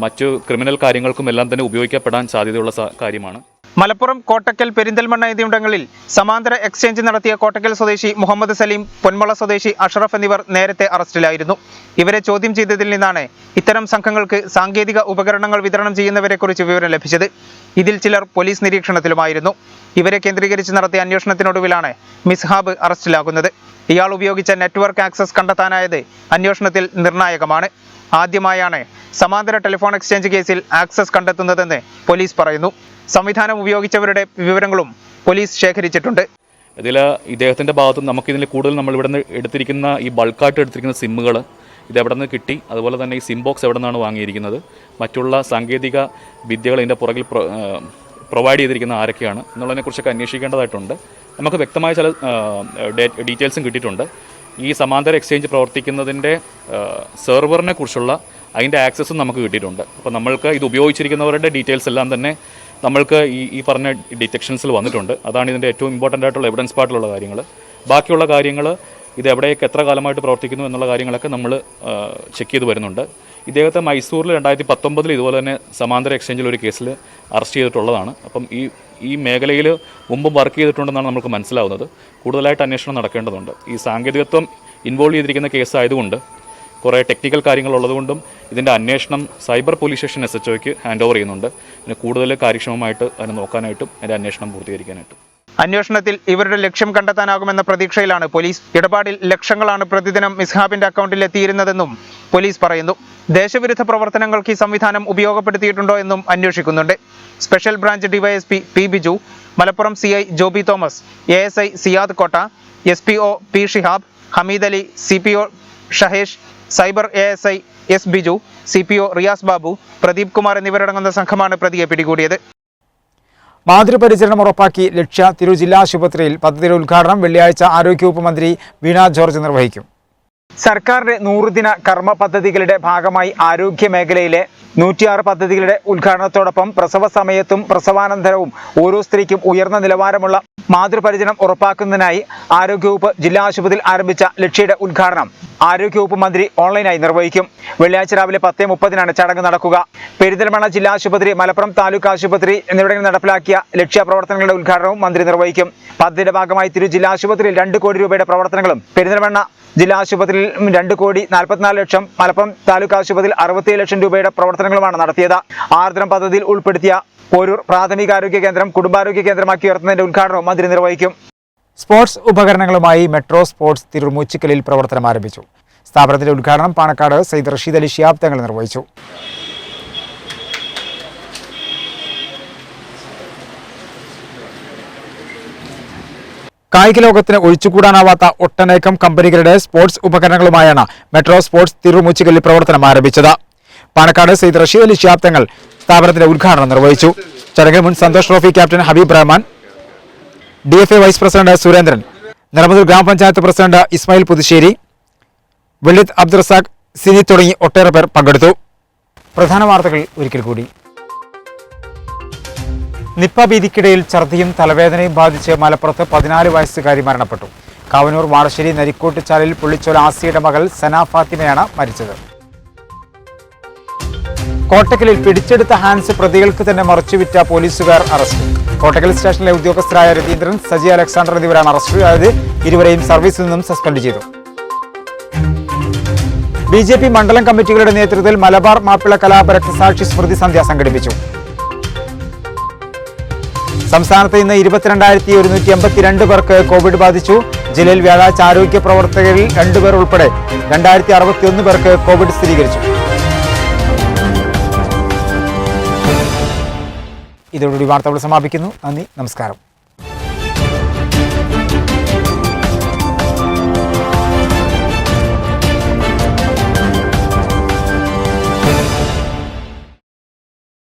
മറ്റു ക്രിമിനൽ കാര്യങ്ങൾക്കും എല്ലാം തന്നെ ഉപയോഗിക്കപ്പെടാൻ സാധ്യതയുള്ള കാര്യമാണ്. മലപ്പുറം, കോട്ടക്കൽ, പെരിന്തൽമണ്ണ എന്നിവിടങ്ങളിൽ സമാന്തര എക്സ്ചേഞ്ച് നടത്തിയ കോട്ടക്കൽ സ്വദേശി മുഹമ്മദ് സലീം, പൊന്മള സ്വദേശി അഷറഫ് എന്നിവർ നേരത്തെ അറസ്റ്റിലായിരുന്നു. ഇവരെ ചോദ്യം ചെയ്തതിൽ നിന്നാണ് ഇത്തരം സംഘങ്ങൾക്ക് സാങ്കേതിക ഉപകരണങ്ങൾ വിതരണം ചെയ്യുന്നവരെക്കുറിച്ച് വിവരം ലഭിച്ചത്. ഇതിൽ ചിലർ പോലീസ് നിരീക്ഷണത്തിലുമായിരുന്നു. ഇവരെ കേന്ദ്രീകരിച്ച് നടത്തിയ അന്വേഷണത്തിനൊടുവിലാണ് മിസ്ഹാബ് അറസ്റ്റിലാകുന്നത്. ഇയാൾ ഉപയോഗിച്ച നെറ്റ്വർക്ക് ആക്സസ് കണ്ടെത്താനായത് അന്വേഷണത്തിൽ നിർണായകമാണ്. ആദ്യമായാണ് സമാന്തര ടെലിഫോൺ എക്സ്ചേഞ്ച് കേസിൽ ആക്സസ് കണ്ടെത്തുന്നതെന്ന് പോലീസ് പറയുന്നു. സംവിധാനം ഉപയോഗിച്ചവരുടെ വിവരങ്ങളും പോലീസ് ശേഖരിച്ചിട്ടുണ്ട്. ഇതിൽ ഇദ്ദേഹത്തിൻ്റെ ഭാഗത്ത് നമുക്കിതിൽ കൂടുതൽ നമ്മൾ ഇവിടെ നിന്ന് എടുത്തിരിക്കുന്ന ഈ ബൾക്കായിട്ട് എടുത്തിരിക്കുന്ന സിമ്മുകൾ ഇത് എവിടെ നിന്ന് കിട്ടി, അതുപോലെ തന്നെ ഈ സിംബോക്സ് എവിടെ നിന്നാണ് വാങ്ങിയിരിക്കുന്നത്, മറ്റുള്ള സാങ്കേതിക വിദ്യകൾ ഇതിൻ്റെ പുറകിൽ പ്രൊവൈഡ് ചെയ്തിരിക്കുന്ന ആരൊക്കെയാണ് എന്നുള്ളതിനെക്കുറിച്ചൊക്കെ അന്വേഷിക്കേണ്ടതായിട്ടുണ്ട്. നമുക്ക് വ്യക്തമായ ചില ഡീറ്റെയിൽസും കിട്ടിയിട്ടുണ്ട്. ഈ സമാന്തര എക്സ്ചേഞ്ച് പ്രവർത്തിക്കുന്നതിൻ്റെ സെർവറിനെ കുറിച്ചുള്ള അതിൻ്റെ ആക്സസും നമുക്ക് കിട്ടിയിട്ടുണ്ട്. അപ്പോൾ നമ്മൾക്ക് ഇത് ഉപയോഗിച്ചിരിക്കുന്നവരുടെ ഡീറ്റെയിൽസ് എല്ലാം തന്നെ നമ്മൾക്ക് ഈ പറഞ്ഞ ഡിറ്റക്ഷൻസിൽ വന്നിട്ടുണ്ട്. അതാണ് ഇതിൻ്റെ ഏറ്റവും ഇമ്പോർട്ടൻ്റ് ആയിട്ടുള്ള എവിഡൻസ് പാർട്ടിലുള്ള കാര്യങ്ങൾ. ബാക്കിയുള്ള കാര്യങ്ങൾ ഇത് എവിടെയൊക്കെ എത്ര കാലമായിട്ട് പ്രവർത്തിക്കുന്നു എന്നുള്ള കാര്യങ്ങളൊക്കെ നമ്മൾ ചെക്ക് ചെയ്ത് വരുന്നുണ്ട്. ഇദ്ദേഹത്തെ മൈസൂരിൽ 2019 ഇതുപോലെ തന്നെ സമാന്തര എക്സ്ചേഞ്ചിൽ ഒരു കേസിൽ അറസ്റ്റ് ചെയ്തിട്ടുള്ളതാണ്. അപ്പം ഈ മേഖലയിൽ മുമ്പും വർക്ക് ചെയ്തിട്ടുണ്ടെന്നാണ് നമുക്ക് മനസ്സിലാവുന്നത്. കൂടുതലായിട്ട് അന്വേഷണം നടക്കേണ്ടതുണ്ട്. ഈ സാങ്കേതികത്വം ഇൻവോൾവ് ചെയ്തിരിക്കുന്ന കേസായതുകൊണ്ട് കുറേ ടെക്നിക്കൽ കാര്യങ്ങളുള്ളതുകൊണ്ടും ഇതിൻ്റെ അന്വേഷണം സൈബർ പോലീസ് സ്റ്റേഷൻ SHOയ്ക്ക് ഹാൻഡ് ഓവർ ചെയ്യുന്നുണ്ട്. പിന്നെ കൂടുതൽ കാര്യക്ഷമമായിട്ട് അതിനെ നോക്കാനായിട്ടും അതിൻ്റെ അന്വേഷണം പൂർത്തീകരിക്കാനായിട്ടും. അന്വേഷണത്തിൽ ഇവരുടെ ലക്ഷ്യം കണ്ടെത്താനാകുമെന്ന പ്രതീക്ഷയിലാണ് പോലീസ്. ഇടപാടിൽ ലക്ഷങ്ങളാണ് പ്രതിദിനം മിസ്ഹാബിന്റെ അക്കൗണ്ടിൽ എത്തിയിരുന്നതെന്നും പോലീസ് പറയുന്നു. ദേശവിരുദ്ധ പ്രവർത്തനങ്ങൾക്ക് ഈ സംവിധാനം ഉപയോഗപ്പെടുത്തിയിട്ടുണ്ടോ എന്നും അന്വേഷിക്കുന്നുണ്ട്. Special branch DYSP P Biju, Malappuram CI Joby Thomas, ASI Siyad Kotta, SPO P Shihab, Hameed Ali, CPO Shahesh, cyber ASI S Biju, CPO Riyas Babu, Pradeep Kumar എന്നിവരടങ്ങുന്ന സംഘമാണ് പ്രതിയെ പിടികൂടിയത്. മാതൃപരിചരണം ഉറപ്പാക്കി ലക്ഷ്യ തിരൂർ ജില്ലാ ആശുപത്രിയിൽ പദ്ധതിയുടെ ഉദ്ഘാടനം വെള്ളിയാഴ്ച ആരോഗ്യവകുപ്പ് മന്ത്രി വീണ ജോർജ് നിർവഹിക്കും. സർക്കാരിന്റെ 100 ദിന കർമ്മ പദ്ധതികളുടെ ഭാഗമായി ആരോഗ്യ മേഖലയിലെ 106 പദ്ധതികളുടെ ഉദ്ഘാടനത്തോടൊപ്പം പ്രസവ സമയത്തും പ്രസവാനന്തരവും ഓരോ സ്ത്രീക്കും ഉയർന്ന നിലവാരമുള്ള മാതൃപരിചരണം ഉറപ്പാക്കുന്നതിനായി ആരോഗ്യവകുപ്പ് ജില്ലാ ആശുപത്രിയിൽ ആരംഭിച്ച ലക്ഷ്യയുടെ ഉദ്ഘാടനം ആരോഗ്യവകുപ്പ് മന്ത്രി ഓൺലൈനായി നിർവഹിക്കും. വെള്ളിയാഴ്ച രാവിലെ 10:30 ചടങ്ങ് നടക്കുക. പെരിന്തൽമണ്ണ ജില്ലാ ആശുപത്രി, മലപ്പുറം താലൂക്ക് ആശുപത്രി എന്നിവിടങ്ങളിൽ നടപ്പിലാക്കിയ ലക്ഷ്യ പ്രവർത്തനങ്ങളുടെ ഉദ്ഘാടനവും മന്ത്രി നിർവഹിക്കും. പദ്ധതിയുടെ ഭാഗമായി തിരൂർ ജില്ലാ ആശുപത്രിയിൽ 2 കോടി രൂപയുടെ പ്രവർത്തനങ്ങളും, പെരിന്തൽമണ്ണ ജില്ലാ ആശുപത്രിയിൽ 2,44,00,000, മലപ്പുറം താലൂക്ക് ആശുപത്രിയിൽ 67 ലക്ഷം രൂപയുടെ പ്രവർത്തനങ്ങളുമാണ് നടത്തിയത്. ആർദ്രം പദ്ധതിയിൽ ഉൾപ്പെടുത്തിയ പോരൂർ പ്രാഥമികാരോഗ്യ കേന്ദ്രം കുടുംബാരോഗ്യ കേന്ദ്രമാക്കി ഉയർത്തുന്നതിന്റെ ഉദ്ഘാടനവും മന്ത്രി നിർവഹിക്കും. സ്പോർട്സ് ഉപകരണങ്ങളുമായി മെട്രോ സ്പോർട്സ് തിരൂർ മൂച്ചിക്കലിൽ പ്രവർത്തനം ആരംഭിച്ചു. സ്ഥാപനത്തിന്റെ ഉദ്ഘാടനം പാണക്കാട് സയ്യിദ് റഷീദ് അലി ശിഹാബ് തങ്ങൾ നിർവഹിച്ചു. കായിക ലോകത്തിന് ഒഴിച്ചുകൂടാനാവാത്ത ഒട്ടനേകം കമ്പനികളുടെ സ്പോർട്സ് ഉപകരണങ്ങളുമായാണ് മെട്രോ സ്പോർട്സ് തിരൂർ മൂച്ചിക്കലിൽ പ്രവർത്തനം ആരംഭിച്ചത്. പാണക്കാട് സയ്യിദ് റഷീദ് അലി ശിഹാബ് തങ്ങൾ സ്ഥാപനത്തിന്റെ ഉദ്ഘാടനം നിർവഹിച്ചു. ചടങ്ങിൽ മുൻ Santosh trophy captain Habeeb Rahman, DFA vice president Surendran, Nilambur ഗ്രാമപഞ്ചായത്ത് പ്രസിഡന്റ് ഇസ്മായിൽ പുതുശ്ശേരി, വെള്ളിത്ത് അബ്ദുറസാഖ്, സിനി തുടങ്ങി ഒട്ടേറെ പേർ പങ്കെടുത്തു. പ്രധാന വാർത്തകൾ ഒരിക്കൽ കൂടി. നിപ്പ ഭീതിക്കിടയിൽ ഛർദിയും തലവേദനയും ബാധിച്ച് മലപ്പുറത്ത് 14 വയസ്സുകാരി മരണപ്പെട്ടു. കാവനൂർ വാടശ്ശേരി നരിക്കോട്ടുചാലിൽ പുള്ളിച്ചോല ആസിയുടെ മകൾ സന ഫാത്തിമയാണ് മരിച്ചത്. കോട്ടക്കലിൽ പിടിച്ചെടുത്ത ഹാൻസ് പ്രതികൾക്ക് തന്നെ മറച്ചുവിറ്റ പോലീസുകാർ അറസ്റ്റ്. കോട്ടക്കൽ സ്റ്റേഷനിലെ ഉദ്യോഗസ്ഥരായ രതീന്ദ്രൻ, സജി അലക്സാണ്ടർ എന്നിവരാണ് അറസ്റ്റിലായത്. ഇരുവരെയും സർവീസിൽ നിന്നും സസ്പെൻഡ് ചെയ്തു. BJP മണ്ഡലം കമ്മിറ്റികളുടെ നേതൃത്വത്തിൽ മലബാർ മാപ്പിള കലാപ രക്തസാക്ഷി സ്മൃതി സന്ധ്യ സംഘടിപ്പിച്ചു. സംസ്ഥാനത്ത് ഇന്ന് 22,182 പേർക്ക് കോവിഡ് ബാധിച്ചു. ജില്ലയിൽ വ്യാഴാഴ്ച ആരോഗ്യ പ്രവർത്തകരിൽ 2 പേർ ഉൾപ്പെടെ 2061 പേർക്ക് കോവിഡ് സ്ഥിരീകരിച്ചു. ഇതോടുകൂടി വാർത്തകൾ സമാപിക്കുന്നു. നന്ദി, നമസ്കാരം.